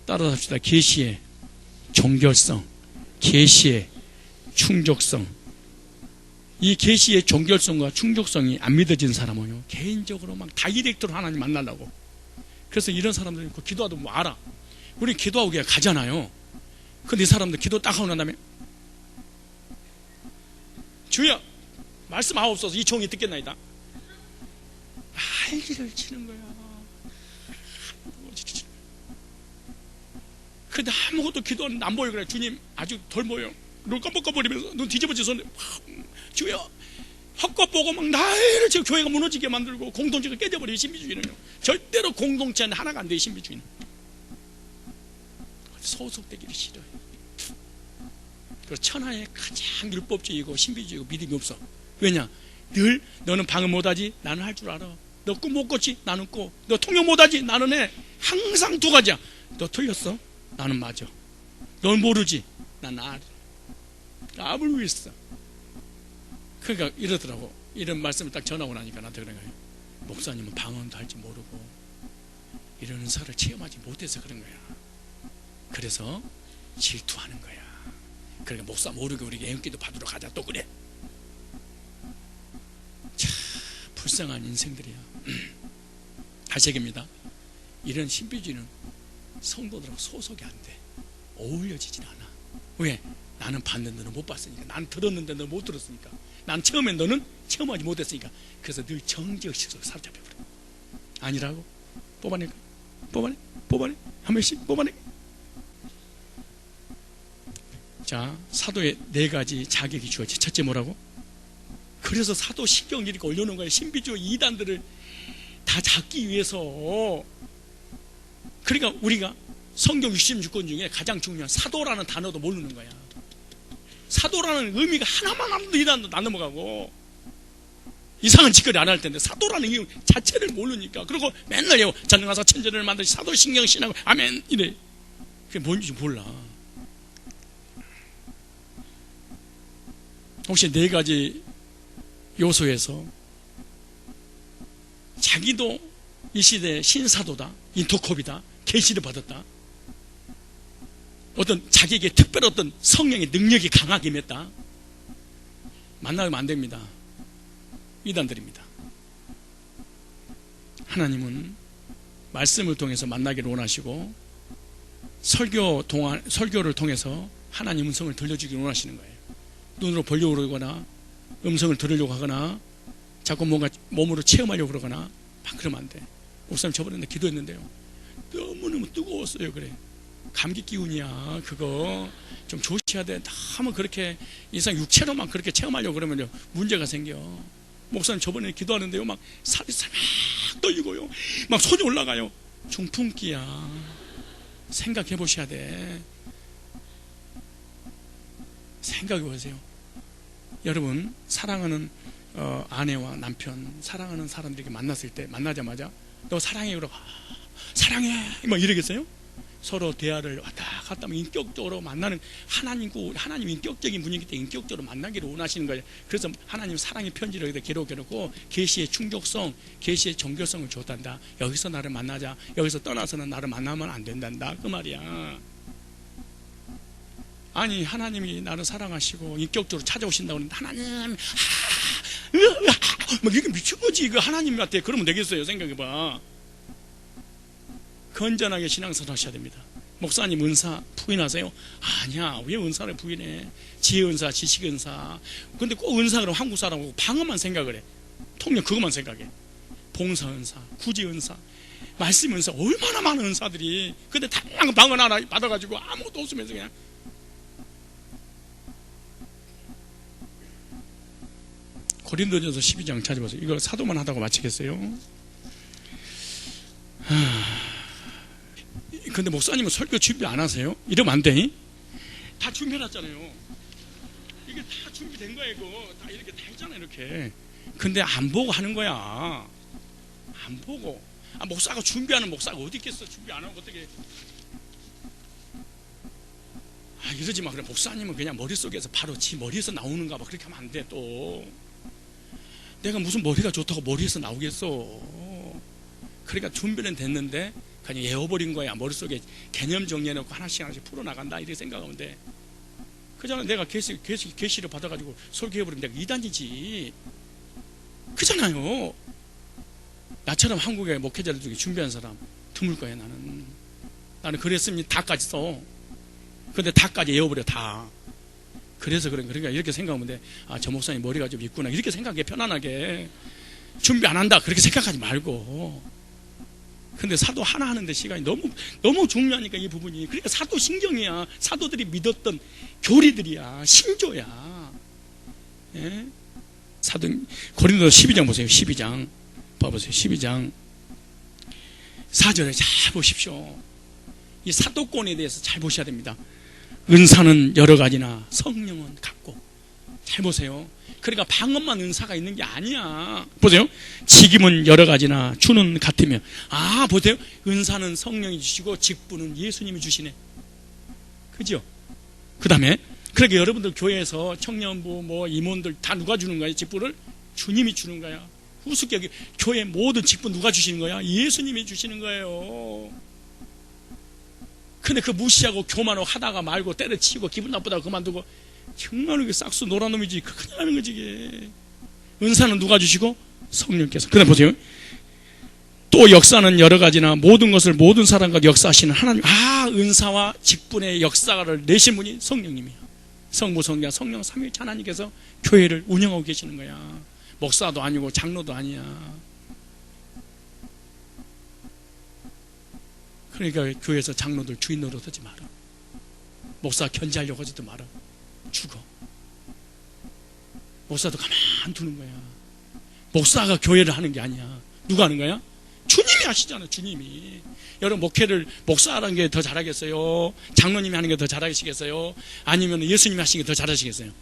따라합시다. 계시의 정결성, 계시의 충족성. 이 계시의 정결성과 충족성이 안 믿어진 사람은요, 개인적으로 막 다이렉트로 하나님 만나려고. 그래서 이런 사람들은 그 기도하도 뭐 알아. 우리 기도하고 그냥 가잖아요. 근데 이 사람들 기도 딱 하고 난 다음에, 주여 말씀하옵소서, 이 종이 듣겠나이다. 난리를 치는 거야. 근데 아무것도 기도하는데 안 보여. 그래. 주님 아직 덜 보여. 눈 깜빡깜빡거리면서 눈 뒤집어져서, 주여 헛것 보고 막 난리를 치고 교회가 무너지게 만들고 공동체가 깨져버려. 신비주의는요, 절대로 공동체 안에 하나가 안 돼. 신비주의는 소속되기를 싫어해. 그 천하의 가장 율법주의고 신비주의고 믿음이 없어. 왜냐? 늘 너는 방언 못하지? 나는 할 줄 알아. 너 꿈 못 꿨지? 나는 꿔. 너 통역 못하지? 나는 해. 항상 두 가지야. 너 틀렸어? 나는 맞아. 넌 모르지? 난 알아. 나를 위했어. 그러니까 이러더라고. 이런 말씀을 딱 전하고 나니까 나한테 그런 거예요. 목사님은 방언도 할지 모르고 이런 은사를 체험하지 못해서 그런 거야. 그래서 질투하는 거야. 그러니까 목사 모르게 우리 애용기도 받으러 가자. 또 그래. 참 불쌍한 인생들이야. 다시 얘기합니다. 이런 신비주의는 성도들하고 소속이 안 돼. 어울려지질 않아. 왜? 나는 봤는데 너는 못 봤으니까. 난 들었는데 너는 못 들었으니까. 난 처음엔 너는 체험하지 못했으니까. 그래서 늘 정지의식으로 사로잡혀버려. 아니라고? 뽑아내. 한 명씩 뽑아내. 자, 사도의 네 가지 자격이 주어지. 첫째 뭐라고? 그래서 사도 신경 이렇게 올려놓은 거예요. 신비주의 이단들을 다 잡기 위해서. 그러니까 우리가 성경 66권 중에 가장 중요한 사도라는 단어도 모르는 거야. 사도라는 의미가 하나만 하면 이단도 안 넘어가고 이상한 짓거리 안 할 텐데, 사도라는 의미 자체를 모르니까. 그리고 맨날 전능하사 천지를 만드시 사도 신경 신하고 아멘 이래. 그게 뭔지 몰라. 혹시 네 가지 요소에서 자기도 이 시대의 신사도다, 인터콥이다, 계시를 받았다, 어떤 자기에게 특별한 어떤 성령의 능력이 강하게 임했다, 만나면 안 됩니다. 이단들입니다. 하나님은 말씀을 통해서 만나기를 원하시고 설교를 통해서 하나님 음성을 들려주기를 원하시는 거예요. 눈으로 보려고 그러거나 음성을 들으려고 하거나 자꾸 뭔가 몸으로 체험하려고 그러거나 막 그러면 안 돼. 목사님 저번에 기도했는데요, 너무너무 뜨거웠어요. 그래, 감기 기운이야. 그거 좀 조심해야 돼. 너무 그렇게 이상 육체로만 그렇게 체험하려고 그러면 문제가 생겨. 목사님 저번에 기도하는데요, 막 살이 막 떨리고요, 막 손이 올라가요. 중풍기야. 생각해 보셔야 돼. 생각해 보세요. 여러분, 사랑하는 아내와 남편, 사랑하는 사람들에게 만났을 때, 만나자마자 너 사랑해 그러고 사랑해 뭐 이러겠어요? 서로 대화를 왔다 갔다 하면 인격적으로 만나는, 하나님 인격적인 분이기 때문에 인격적으로 만나기를 원하시는 거예요. 그래서 하나님 사랑의 편지를 기록해놓고 계시의 충족성, 계시의 정교성을 줬단다. 여기서 나를 만나자, 여기서 떠나서는 나를 만나면 안 된단다, 그 말이야. 아니, 하나님이 나를 사랑하시고 인격적으로 찾아오신다고 하는데 하나님 막 이게 미친 거지. 그 하나님한테 그러면 되겠어요? 생각해봐. 건전하게 신앙생활 하셔야 됩니다. 목사님 은사 부인하세요? 아니야, 왜 은사를 부인해? 지혜 은사, 지식 은사. 근데 꼭 은사 그러면 한국 사람하고 방언만 생각을 해. 통영 그것만 생각해. 봉사 은사, 구제 은사, 말씀 은사, 얼마나 많은 은사들이. 근데 다양한 방언 하나 받아가지고 아무것도 없으면서 그냥. 고린도전서 12장 찾아보세요. 이거 사도만 하다고 마치겠어요. 근데 목사님은 설교 준비 안 하세요? 이러면 안 돼. 다 준비해놨잖아요. 이게 다 준비된 거야. 이거 다 이렇게 다 했잖아요. 이렇게. 근데 안 보고 하는 거야. 안 보고. 목사가 준비하는 목사가 어디 있겠어. 준비 안 하고 어떻게. 이러지 마. 그래, 목사님은 그냥 머릿속에서 바로 지 머리에서 나오는가 봐. 그렇게 하면 안 돼. 또 내가 무슨 머리가 좋다고 머리에서 나오겠어. 그러니까 준비는 됐는데 그냥 외워버린 거야. 머릿속에 개념 정리해놓고 하나씩 풀어나간다 이렇게 생각하면 돼. 그잖아. 내가 계시를 받아가지고 설교해버리면 내가 이단이지. 그잖아요. 나처럼 한국의 목회자들 중에 준비한 사람 드물 거야. 나는 그랬으면 다까지 써. 근데 다까지 외워버려. 다. 그래서 그러니까 이렇게 생각하면 돼. 저 목사님 머리가 좀 있구나. 이렇게 생각해. 편안하게. 준비 안 한다 그렇게 생각하지 말고. 근데 사도 하나 하는데 시간이 너무 중요하니까 이 부분이. 그러니까 사도 신경이야. 사도들이 믿었던 교리들이야. 신조야. 예? 사도 고린도 12장 보세요. 12장 봐보세요. 12장 4절에 잘 보십시오. 이 사도권에 대해서 잘 보셔야 됩니다. 은사는 여러 가지나 성령은 같고. 잘 보세요. 그러니까 방언만 은사가 있는 게 아니야. 보세요. 직임은 여러 가지나 주는 같으며. 보세요. 은사는 성령이 주시고 직분은 예수님이 주시네. 그죠? 그 다음에 그러니까 여러분들 교회에서 청년부 임원들 다 누가 주는 거야? 직분을? 주님이 주는 거야. 우습게 교회 모든 직분 누가 주시는 거야? 예수님이 주시는 거예요. 근데 그 무시하고 교만하고 하다가 말고 때려치고 기분 나쁘다고 그만두고, 정말 이게 싹수 놀아놈이지. 큰일 나는 거지 이게. 은사는 누가 주시고? 성령께서. 그 다음 보세요. 또 역사는 여러 가지나 모든 것을 모든 사람과 역사하시는 하나님. 은사와 직분의 역사를 내신 분이 성령님이야. 성부 성자 성령 삼위일체 하나님께서 교회를 운영하고 계시는 거야. 목사도 아니고 장로도 아니야. 그러니까 교회에서 장로들 주인 노릇하지 마라. 목사 견제하려고 하지도 마라. 죽어. 목사도 가만 두는 거야. 목사가 교회를 하는 게 아니야. 누가 하는 거야? 주님이 하시잖아. 주님이. 여러분 목사라는 게 더 잘하겠어요? 장로님이 하는 게 더 잘하시겠어요? 아니면 예수님이 하시는 게 더 잘하시겠어요?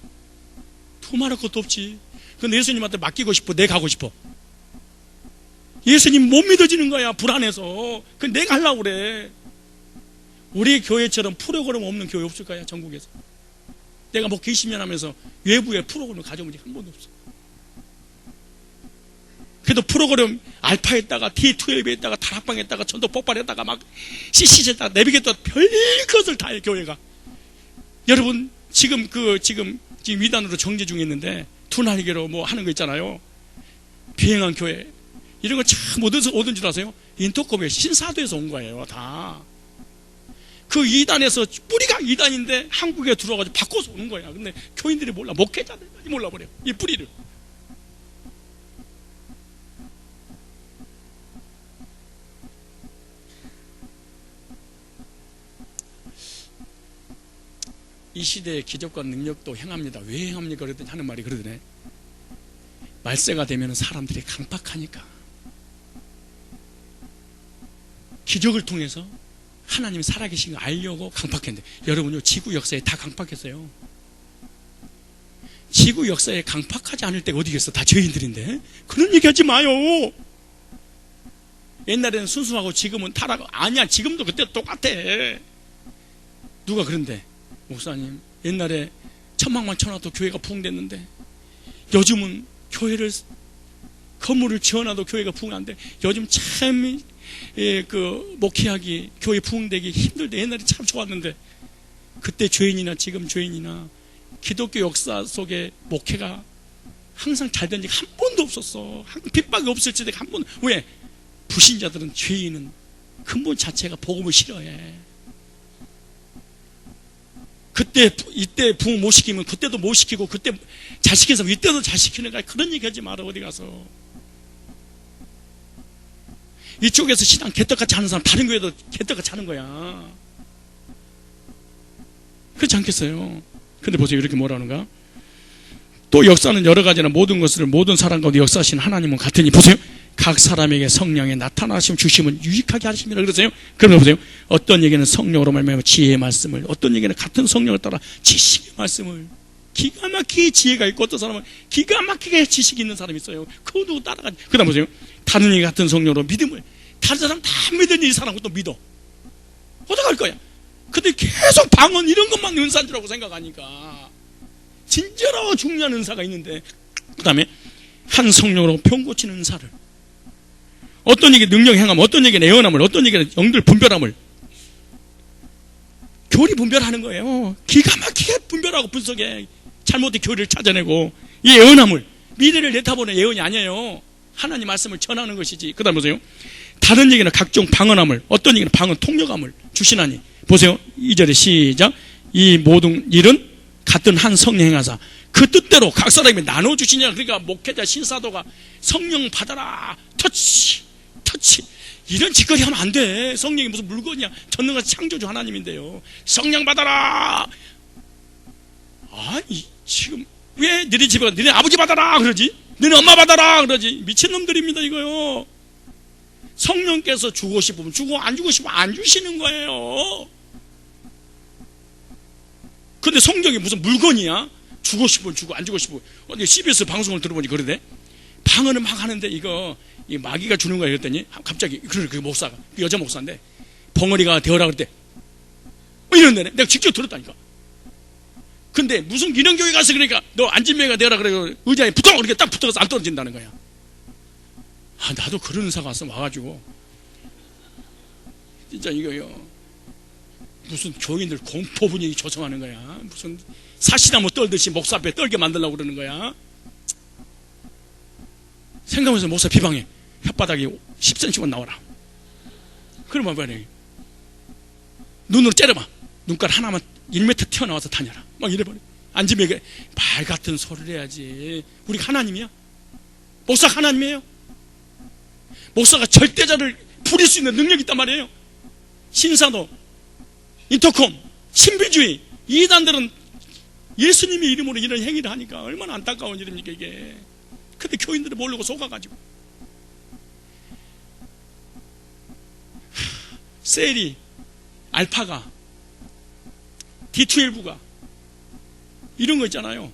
더 말할 것도 없지. 근데 예수님한테 맡기고 싶어. 내가 가고 싶어. 예수님 못 믿어지는 거야. 불안해서. 그럼 내가 하려고 그래. 우리 교회처럼 프로그램 없는 교회 없을 거야. 전국에서. 내가 20년 하면서 외부에 프로그램을 가져본 적이 한 번도 없어. 그래도 프로그램 알파했다가 D12했다가 다락방했다가 전도 폭발했다가 막 CC했다가 내비게했다가 별것을 다 해. 교회가. 여러분 지금 위단으로 정제 중에 있는데 두 날개로 뭐 하는 거 있잖아요. 비행한 교회. 이런 거 참 어디서 오든 줄 아세요? 인터콤의 신사도에서 온 거예요, 다. 그 이단에서, 뿌리가 이단인데 한국에 들어와가지고 바꿔서 오는 거야. 근데 교인들이 몰라. 목회자들까지 몰라버려요. 이 뿌리를. 이 시대의 기적과 능력도 행합니다. 왜 행합니까? 그랬더니 하는 말이 그러더네. 말세가 되면 사람들이 강팍하니까 기적을 통해서 하나님이 살아계신 거 알려고 강팍했는데, 여러분요, 지구 역사에 다 강팍했어요. 지구 역사에 강팍하지 않을 때가 어디겠어? 다 죄인들인데. 그런 얘기 하지 마요. 옛날에는 순수하고 지금은 타락하고. 아니야, 지금도 그때 똑같아. 누가 그런데, 목사님, 옛날에 천막만 쳐놔도 교회가 부흥됐는데 요즘은 교회를, 건물을 지어놔도 교회가 부흥 안 돼. 요즘 참 목회하기, 교회 부흥되기 힘들대. 옛날에 참 좋았는데. 그때 죄인이나 지금 죄인이나 기독교 역사 속에 목회가 항상 잘 된 적이 한 번도 없었어. 핍박이 없을 때가 한 번. 왜? 불신자들은, 죄인은 근본 자체가 복음을 싫어해. 그때, 이때 부흥 못 시키면 그때도 못 시키고, 그때 잘 시킨 사람 이때도 잘 시키는 거야. 그런 얘기 하지 마라, 어디 가서. 이쪽에서 신앙 개떡같이 하는 사람 다른 교회도 개떡같이 하는 거야. 그렇지 않겠어요? 근데 보세요, 이렇게 뭐라는가? 또 역사는 여러 가지나 모든 것을 모든 사람 가운데 역사하신 하나님은 같으니, 보세요, 각 사람에게 성령의 나타나심 주심은 유익하게 하심이라 그러세요. 그러면 보세요, 어떤 얘기는 성령으로 말미암아 지혜의 말씀을, 어떤 얘기는 같은 성령을 따라 지식의 말씀을, 기가 막히게 지혜가 있고, 어떤 사람은 기가 막히게 지식이 있는 사람이 있어요. 그거 누구 따라가지. 그 다음 보세요, 다른 얘기 같은 성령으로 믿음을, 다른 사람 다 믿으니 이 사람은 또 믿어. 어떡할 거야? 근데 계속 방언 이런 것만 은사인 줄 알고 생각하니까 진짜로 중요한 은사가 있는데. 그 다음에 한 성령으로 병 고치는 은사를, 어떤 얘기 능력 행함, 어떤 얘기는 예언함을, 어떤 얘기는 영들 분별함을, 교리 분별하는 거예요. 기가 막히게 분별하고 분석해. 잘못된 교리를 찾아내고. 이 예언함을, 미래를 내다보는 예언이 아니에요. 하나님 말씀을 전하는 것이지. 그 다음 보세요, 다른 얘기는 각종 방언함을, 어떤 얘기는 방언 통역함을 주시나니. 보세요, 2절에 시작. 이 모든 일은 같은 한 성령 행하사 그 뜻대로 각 사람이 나눠주시냐. 그러니까 목회자 신사도가 성령 받아라, 터치 이런 짓거리 하면 안 돼. 성령이 무슨 물건이야. 전능하신 창조주 하나님인데요. 성령 받아라. 아니 지금 왜 너네 집에 너네 아버지 받아라 그러지, 너네 엄마 받아라 그러지. 미친놈들입니다 이거요. 성령께서 주고 싶으면 주고, 안 주고 싶으면 안 주시는 거예요. 근데 성령이 무슨 물건이야? 주고 싶으면 주고, 안 주고 싶으면. 어디 CBS 방송을 들어보니 그러대. 방언을 막 하는데 이거 이 마귀가 주는 거야 그랬더니 갑자기 그 목사가, 그 여자 목사인데, 벙어리가 되어라 그랬대. 이런데 내가 직접 들었다니까. 근데 무슨 기능교회 가서 그러니까 너 안진매가 되어라 그래, 의자에 붙어 이렇게 딱 붙어서 안 떨어진다는 거야. 아, 나도 그런 의사가 와가지고 진짜 이거요, 무슨 교인들 공포 분위기 조성하는 거야. 무슨 사시나무 떨듯이 목사 앞에 떨게 만들려고 그러는 거야. 생각하면서 목사 비방해. 혓바닥이 10cm만 나와라. 그러면 말이야, 눈으로 째려봐. 눈깔 하나만 1m 튀어나와서 다녀라. 막 이래버려. 앉으면 말 같은 소리를 해야지. 우리가 하나님이야? 목사가 하나님이에요? 목사가 절대자를 부릴 수 있는 능력이 있단 말이에요. 신사도, 인터콤, 신비주의, 이단들은 예수님의 이름으로 이런 행위를 하니까 얼마나 안타까운 일입니까 이게. 근데 교인들은 모르고 속아가지고. 셀이, 알파가, D12가 이런 거 있잖아요.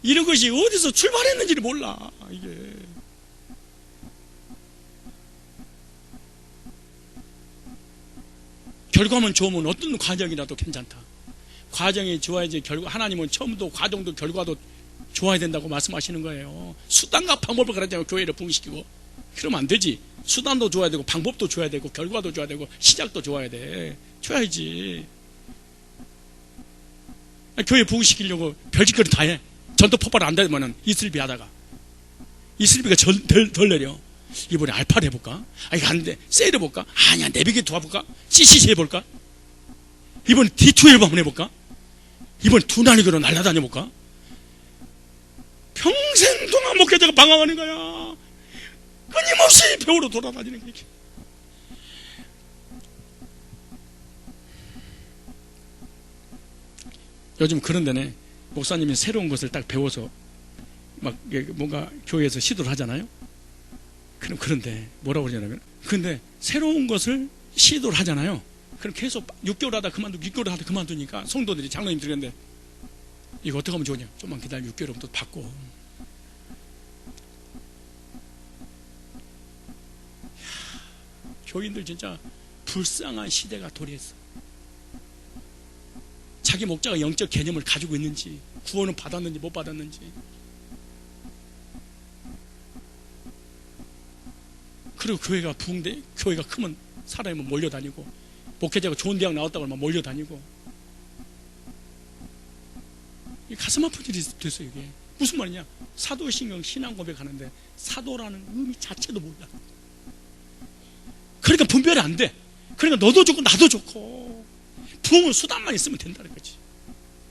이런 것이 어디서 출발했는지를 몰라 이게. 결과만 좋으면 어떤 과정이라도 괜찮다. 과정이 좋아야지 결과. 하나님은 처음도 과정도 결과도 좋아야 된다고 말씀하시는 거예요. 수단과 방법을 가르치면 교회를 부흥시키고 그러면 안 되지. 수단도 좋아야 되고 방법도 좋아야 되고 결과도 좋아야 되고 시작도 좋아야 돼. 좋아야지. 교회 부흥시키려고 별짓거리 다 해. 전투 폭발을 안 되면은 이슬비 하다가 이슬비가 덜 내려. 이번에 알파를 해볼까? 아, 이거 안 돼. 세일 해볼까? 아니야, 내비게이터 해볼까? CCC 해볼까? 이번 D12 한번 해볼까? 이번 두 날이그로 날아다녀볼까? 평생 동안 목회자가 방황하는 거야. 끊임없이 배우러 돌아다니는 거야. 요즘 그런 데네, 목사님이 새로운 것을 딱 배워서 막 뭔가 교회에서 시도를 하잖아요. 그럼 그런데 뭐라고 그러냐면, 근데 새로운 것을 시도를 하잖아요. 그럼 계속 6개월 하다 그만두고 6개월 하다 그만두니까 성도들이 장로님 들었는데, 이거 어떻게 하면 좋냐? 좀만 기다려, 6개월 하면 또 바꿔. 교인들 진짜 불쌍한 시대가 도래했어. 자기 목자가 영적 개념을 가지고 있는지, 구원은 받았는지 못 받았는지. 그리고 교회가 부흥돼, 교회가 크면 사람이 몰려다니고, 목회자가 좋은 대학 나왔다고 하면 몰려다니고. 가슴 아픈 일이 됐어. 이게 무슨 말이냐? 사도신경 신앙 고백하는데 사도라는 의미 자체도 몰라. 그러니까 분별이 안 돼. 그러니까 너도 좋고 나도 좋고, 부흥은 수단만 있으면 된다는 거지.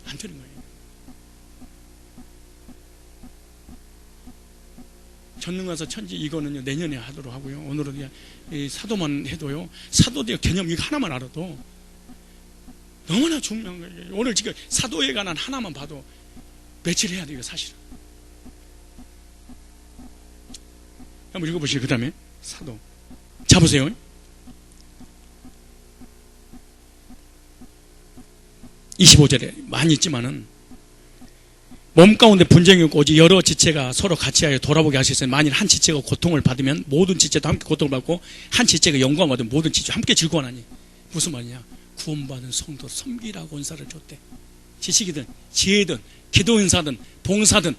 안 되는 거예요. 전능가서 천지 이거는요, 내년에 하도록 하고요. 오늘은 이 사도만 해도요, 사도의 개념 이거 하나만 알아도 너무나 중요한 거예요. 오늘 지금 사도에 관한 하나만 봐도 며칠 해야 돼요, 사실은. 한번 읽어보시죠. 그 다음에 사도. 자, 보세요. (25절에) 많이 있지만은, 몸 가운데 분쟁이 없고 오직 여러 지체가 서로 같이하여 돌아보게 하셨으니, 만일 한 지체가 고통을 받으면 모든 지체도 함께 고통을 받고, 한 지체가 영광을 받으면 모든 지체가 함께 즐거워하나니. 무슨 말이냐? 구원받은 성도 섬기라고 은사를 줬대. 지식이든 지혜든 기도 은사든 봉사든.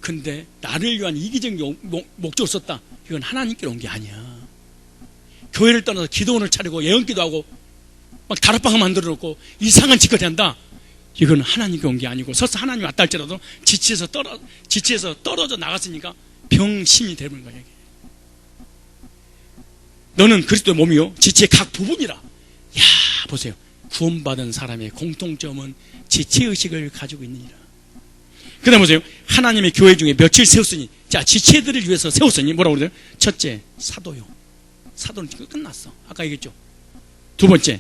근데 나를 위한 이기적인 목적을 썼다. 이건 하나님께 온 게 아니야. 교회를 떠나서 기도원을 차리고 예언기도 하고 막 다락방을 만들어 놓고 이상한 짓까지 한다. 이건 하나님께 온 게 아니고, 설사 하나님이 왔다 할지라도 지체에서 떨어져 나갔으니까 병신이 되는 거야. 이게. 너는 그리스도의 몸이요 지체의 각 부분이라. 야, 보세요. 구원받은 사람의 공통점은 지체의식을 가지고 있느니라. 그 다음에 보세요. 하나님의 교회 중에 며칠 세웠으니, 자, 지체들을 위해서 세웠으니 뭐라고 그러죠? 첫째, 사도요. 사도는 지금 끝났어. 아까 얘기했죠. 두 번째,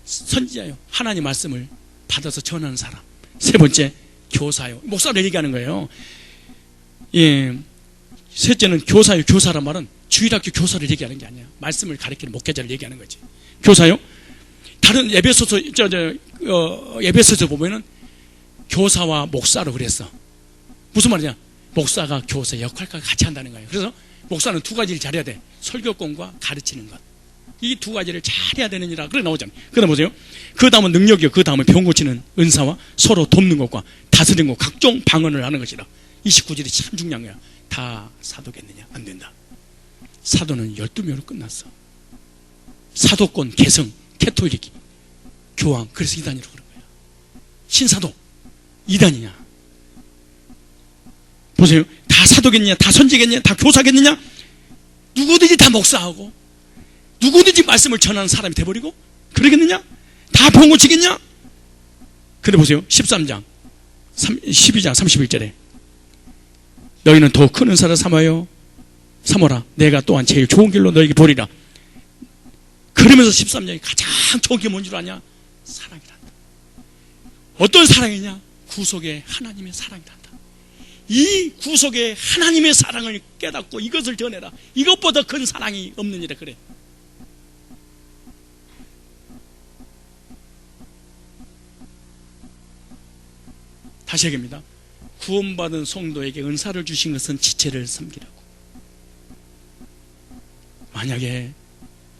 선지자요. 하나님 말씀을 받아서 전하는 사람. 세 번째, 교사요. 목사를 얘기하는 거예요. 예. 셋째는 교사요. 교사란 말은 주일학교 교사를 얘기하는 게 아니야. 말씀을 가르치는 목회자를 얘기하는 거지. 교사요. 다른 에베소서 보면은 교사와 목사로 그랬어. 무슨 말이냐? 목사가 교사 역할과 같이 한다는 거예요. 그래서 목사는 두 가지를 잘해야 돼. 설교권과 가르치는 것. 이 두 가지를 잘해야 되느니라. 그래 나오잖아요. 그 다음 보세요. 그 다음은 능력이요. 그 다음은 병 고치는 은사와 서로 돕는 것과 다스리는 것, 각종 방언을 하는 것이라. 29절이 참 중요한 거야. 다 사도겠느냐? 안 된다. 사도는 12명으로 끝났어. 사도권, 개성, 캐톨릭, 교황. 그래서 이단이라고 그런 거야. 신사도 이단이냐? 보세요. 다 사도겠느냐? 다 선지겠느냐? 다 교사겠느냐? 누구든지 다 목사하고 누구든지 말씀을 전하는 사람이 돼버리고 그러겠느냐? 다 병 고치겠냐? 근데 보세요. 13장 12장 31절에 너희는 더욱 큰 은사를 삼아라. 내가 또한 제일 좋은 길로 너에게 보리라. 그러면서 13장이 가장 좋은 게 뭔 줄 아냐? 사랑이란다. 어떤 사랑이냐? 구속의 하나님의 사랑이란다. 이 구속의 하나님의 사랑을 깨닫고 이것을 전해라. 이것보다 큰 사랑이 없느니라. 그래. 다시 얘기합니다. 구원받은 성도에게 은사를 주신 것은 지체를 섬기라고. 만약에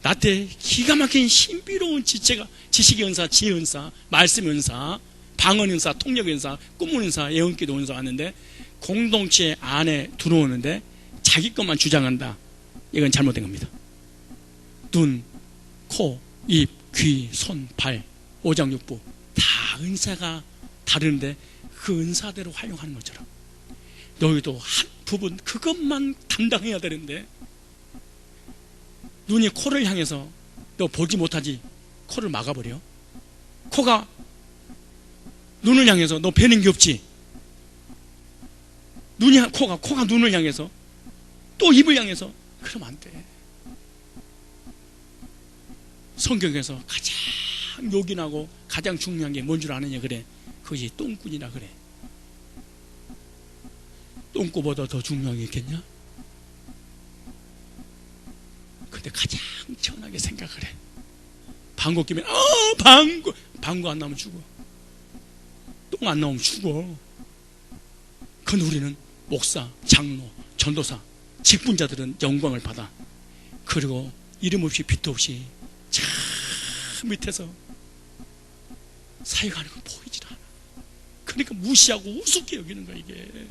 나한테 기가 막힌 신비로운 지체가, 지식의 은사, 지혜 은사, 말씀 은사, 방언 은사, 통역 은사, 꿈문 은사, 예언기도 은사 왔는데 공동체 안에 들어오는데 자기 것만 주장한다. 이건 잘못된 겁니다. 눈, 코, 입, 귀, 손, 발, 오장육부 다 은사가 다른데 그 은사대로 활용하는 것처럼 너희도 한 부분 그것만 담당해야 되는데 눈이 코를 향해서 너 보지 못하지 코를 막아버려. 코가 눈을 향해서 너 뵈는 게 없지. 코가 눈을 향해서 또 입을 향해서 그러면 안 돼. 성경에서 가장 요긴하고 가장 중요한 게 뭔 줄 아느냐 그래. 그것이 똥꾼이라 그래. 똥꼬보다 더 중요한 게 있겠냐? 근데 가장 천하게 생각을 해. 방구 끼면 방구 안 나오면 죽어. 똥 안 나오면 죽어. 그건 우리는 목사, 장로, 전도사, 직분자들은 영광을 받아. 그리고 이름 없이 빛도 없이 저 밑에서 사역하는 건 보이질 않아. 그러니까 무시하고 우습게 여기는 거야 이게.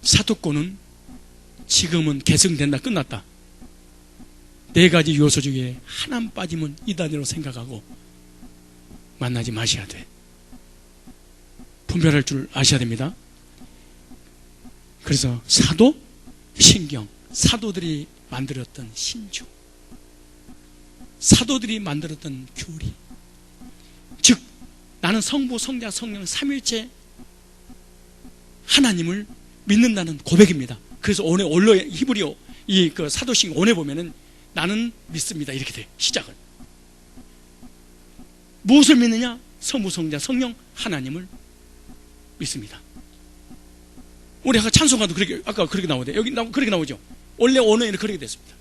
사도권은 지금은 계승된다 끝났다. 4가지 요소 중에 하나만 빠지면 이단으로 생각하고 만나지 마셔야 돼. 분별할 줄 아셔야 됩니다. 그래서 사도, 신경, 사도들이 만들었던 신주, 사도들이 만들었던 교리, 즉 나는 성부, 성자, 성령 삼위일체 하나님을 믿는다는 고백입니다. 그래서 오늘 히브리어 이 그 사도신 오늘 보면은 나는 믿습니다 이렇게 돼. 시작을 무엇을 믿느냐? 성부, 성자, 성령 하나님을 믿습니다. 우리 아까 찬송가도 그렇게 아까 그렇게 나오대. 여기 그렇게 나오죠. 원래 언어에는 그렇게 됐습니다.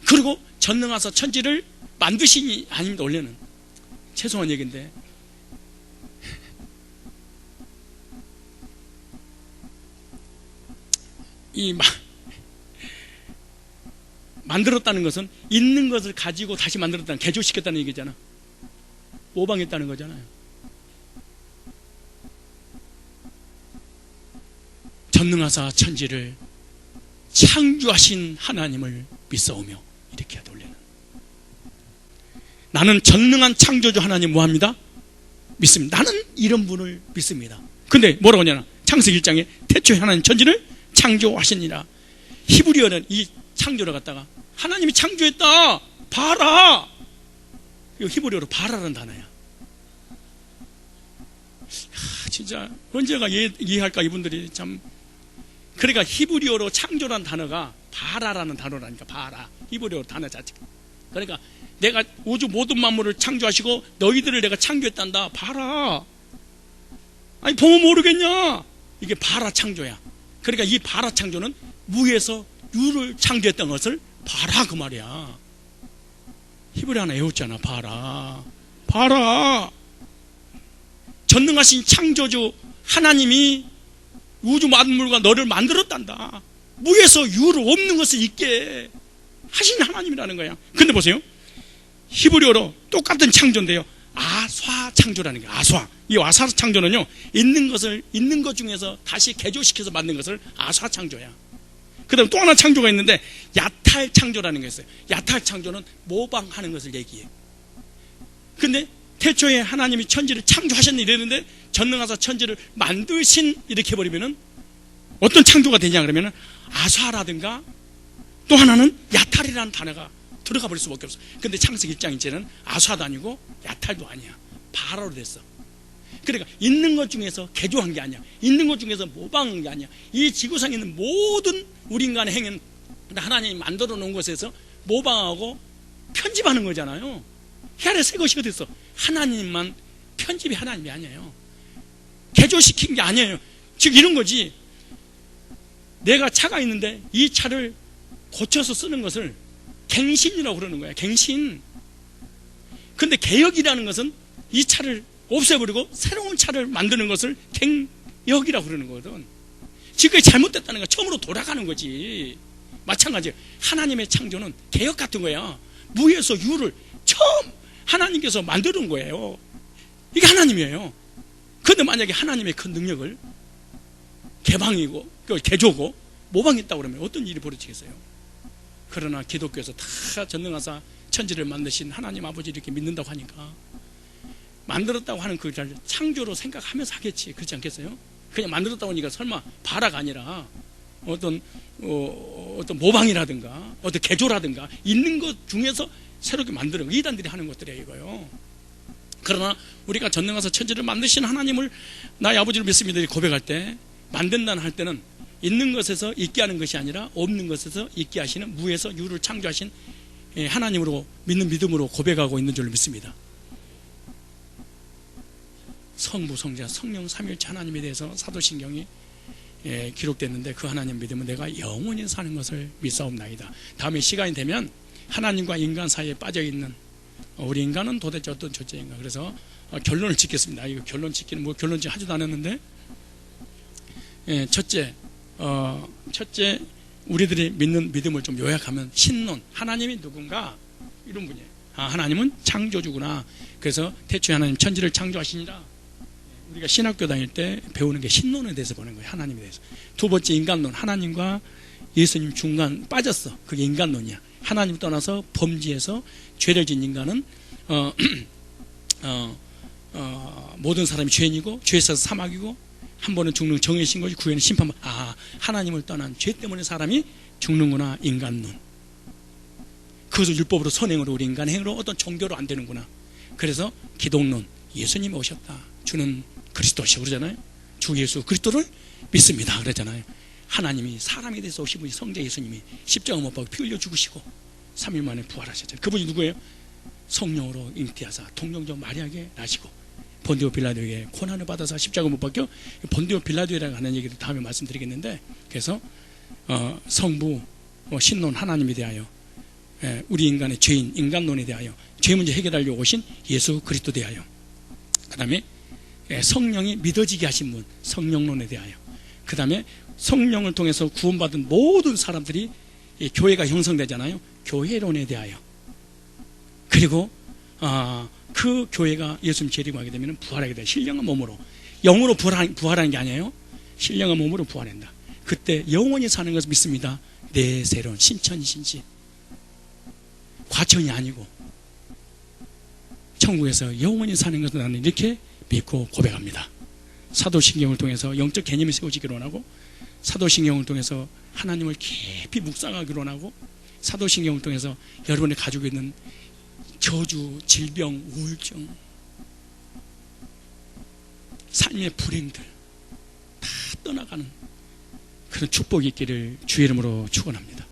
그리고 전능하사 천지를 만드시니 아닙니다. 원래는 죄송한 얘기인데 만들었다는 것은 있는 것을 가지고 다시 만들었다는, 개조시켰다는 얘기잖아. 모방했다는 거잖아요. 전능하사 천지를 창조하신 하나님을 믿사오며 이렇게 하다 올려는 나는 전능한 창조주 하나님 뭐합니다? 믿습니다. 나는 이런 분을 믿습니다. 근데 뭐라고 하냐나 창세기 1장에 태초에 하나님 천지를 창조하시니라. 히브리어는 이 창조를 갖다가 하나님이 창조했다 봐라, 이거 히브리어로 봐라라는 단어야. 진짜 언제가 이해할까 이분들이 참. 그러니까 히브리어로 창조라는 단어가 바라라는 단어라니까. 바라, 히브리어 단어 자체가. 그러니까 내가 우주 모든 만물을 창조하시고 너희들을 내가 창조했단다 봐라. 아니 보면 모르겠냐. 이게 바라 창조야. 그러니까 이 바라 창조는 무에서 유를 창조했던 것을 봐라 그 말이야. 히브리 하나 외웠잖아. 봐라, 봐라. 전능하신 창조주 하나님이 우주 만물과 너를 만들었단다. 무에서 유를 없는 것을 있게 하신 하나님이라는 거야. 근데 보세요, 히브리어로 똑같은 창조인데요, 아쏴 창조라는 거야. 아쏴. 이 아쏴 창조는요, 있는 것 중에서 다시 개조시켜서 만든 것을 아쏴 창조야. 그 다음에 또 하나 창조가 있는데 야탈 창조라는 게 있어요. 야탈 창조는 모방하는 것을 얘기해. 근데 태초에 하나님이 천지를 창조하셨네 이랬는데 전능하사 천지를 만드신 이렇게 해버리면은 어떤 창조가 되냐 그러면은 아쏴라든가 또 하나는 야탈이라는 단어가 들어가 버릴 수밖에 없어. 근데 창세기 1장 이제는 아쏴도 아니고 야탈도 아니야. 바라로 됐어. 그러니까 있는 것 중에서 개조한 게 아니야. 있는 것 중에서 모방한 게 아니야. 이 지구상에 있는 모든 우리 인간의 행위는 하나님이 만들어 놓은 것에서 모방하고 편집하는 거잖아요. 해 아래 새 것이 어딨어. 하나님만 편집이 하나님이 아니에요. 개조시킨 게 아니에요. 즉 이런 거지. 내가 차가 있는데 이 차를 고쳐서 쓰는 것을 갱신이라고 그러는 거야. 갱신. 근데 개혁이라는 것은 이 차를 없애버리고 새로운 차를 만드는 것을 갱역이라고 그러는 거거든. 지금 그게 잘못됐다는 거야. 처음으로 돌아가는 거지. 마찬가지예요. 하나님의 창조는 개혁 같은 거야. 무에서 유를 처음 하나님께서 만드는 거예요. 이게 하나님이에요. 그런데 만약에 하나님의 큰 능력을 개방이고 개조고 모방했다고 그러면 어떤 일이 벌어지겠어요? 그러나 기독교에서 다 전능하사 천지를 만드신 하나님 아버지 이렇게 믿는다고 하니까 만들었다고 하는 그 창조로 생각하면서 하겠지. 그렇지 않겠어요? 그냥 만들었다고 하니까 설마 바라가 아니라 어떤 모방이라든가 어떤 개조라든가 있는 것 중에서 새롭게 만드는 이단들이 하는 것들이에요, 이거요. 그러나 우리가 전능하사 천지를 만드신 하나님을 나의 아버지를 믿습니다 고백할 때, 만든다는 할 때는 있는 것에서 있게 하는 것이 아니라 없는 것에서 있게 하시는, 무에서 유를 창조하신 하나님으로 믿는 믿음으로 고백하고 있는 줄로 믿습니다. 성부, 성자, 성령 삼위일체 하나님에 대해서 사도신경이 기록됐는데, 그 하나님 믿으면 내가 영원히 사는 것을 믿사옵나이다. 다음에 시간이 되면 하나님과 인간 사이에 빠져있는 우리 인간은 도대체 어떤 존재인가, 그래서 결론을 짓겠습니다. 이거 결론 짓기는 뭐 결론 짓 하지도 않았는데, 첫째 우리들이 믿는 믿음을 좀 요약하면 신론, 하나님이 누군가 이런 분이에요. 하나님은 창조주구나. 그래서 태초에 하나님 천지를 창조하시니라. 우리가 신학교 다닐 때 배우는 게 신론에 대해서 보는 거예요. 하나님에 대해서. 두 번째 인간론, 하나님과 예수님 중간 빠졌어. 그게 인간론이야. 하나님 떠나서 범죄해서 죄를 진 인간은 모든 사람이 죄인이고, 죄에 있어서 사막이고, 한 번은 죽는 정의신 것이 구에는 심판. 하나님을 떠난 죄 때문에 사람이 죽는구나. 인간론. 그것을 율법으로 선행으로, 우리 인간 행으로 어떤 종교로 안 되는구나. 그래서 기독론, 예수님이 오셨다, 주는 그리스도시오 그러잖아요. 주 예수 그리스도를 믿습니다 그러잖아요. 하나님이 사람이 돼서 오신 분이 성자 예수님이 십자가 못 박고 피 흘려 죽으시고 3일 만에 부활하셨잖아요. 그분이 누구예요? 성령으로 잉태하사 동정녀 마리아에게 나시고 본디오 빌라도에게 고난을 받아서 십자가 못 박혀. 본디오 빌라도라고 하는 얘기를 다음에 말씀드리겠는데, 그래서 성부, 신론 하나님에 대하여, 우리 인간의 죄인 인간론에 대하여, 죄 문제 해결하려고 오신 예수 그리스도 대하여, 그 다음에 성령이 믿어지게 하신 분 성령론에 대하여, 그 다음에 성령을 통해서 구원받은 모든 사람들이 교회가 형성되잖아요. 교회론에 대하여, 그리고 그 교회가 예수님 재림하게 하게 되면 부활하게 돼. 신령한 몸으로, 영으로 부활하는 게 아니에요. 신령한 몸으로 부활한다. 그때 영원히 사는 것을 믿습니다. 내 새로운 신천이신지, 과천이 아니고 천국에서 영원히 사는 것을 나는 이렇게 믿고 고백합니다. 사도신경을 통해서 영적 개념이 세워지기로 원하고, 사도신경을 통해서 하나님을 깊이 묵상하기로 원하고, 사도신경을 통해서 여러분이 가지고 있는 저주, 질병, 우울증, 삶의 불행들 다 떠나가는 그런 축복이 있기를 주의 이름으로 축원합니다.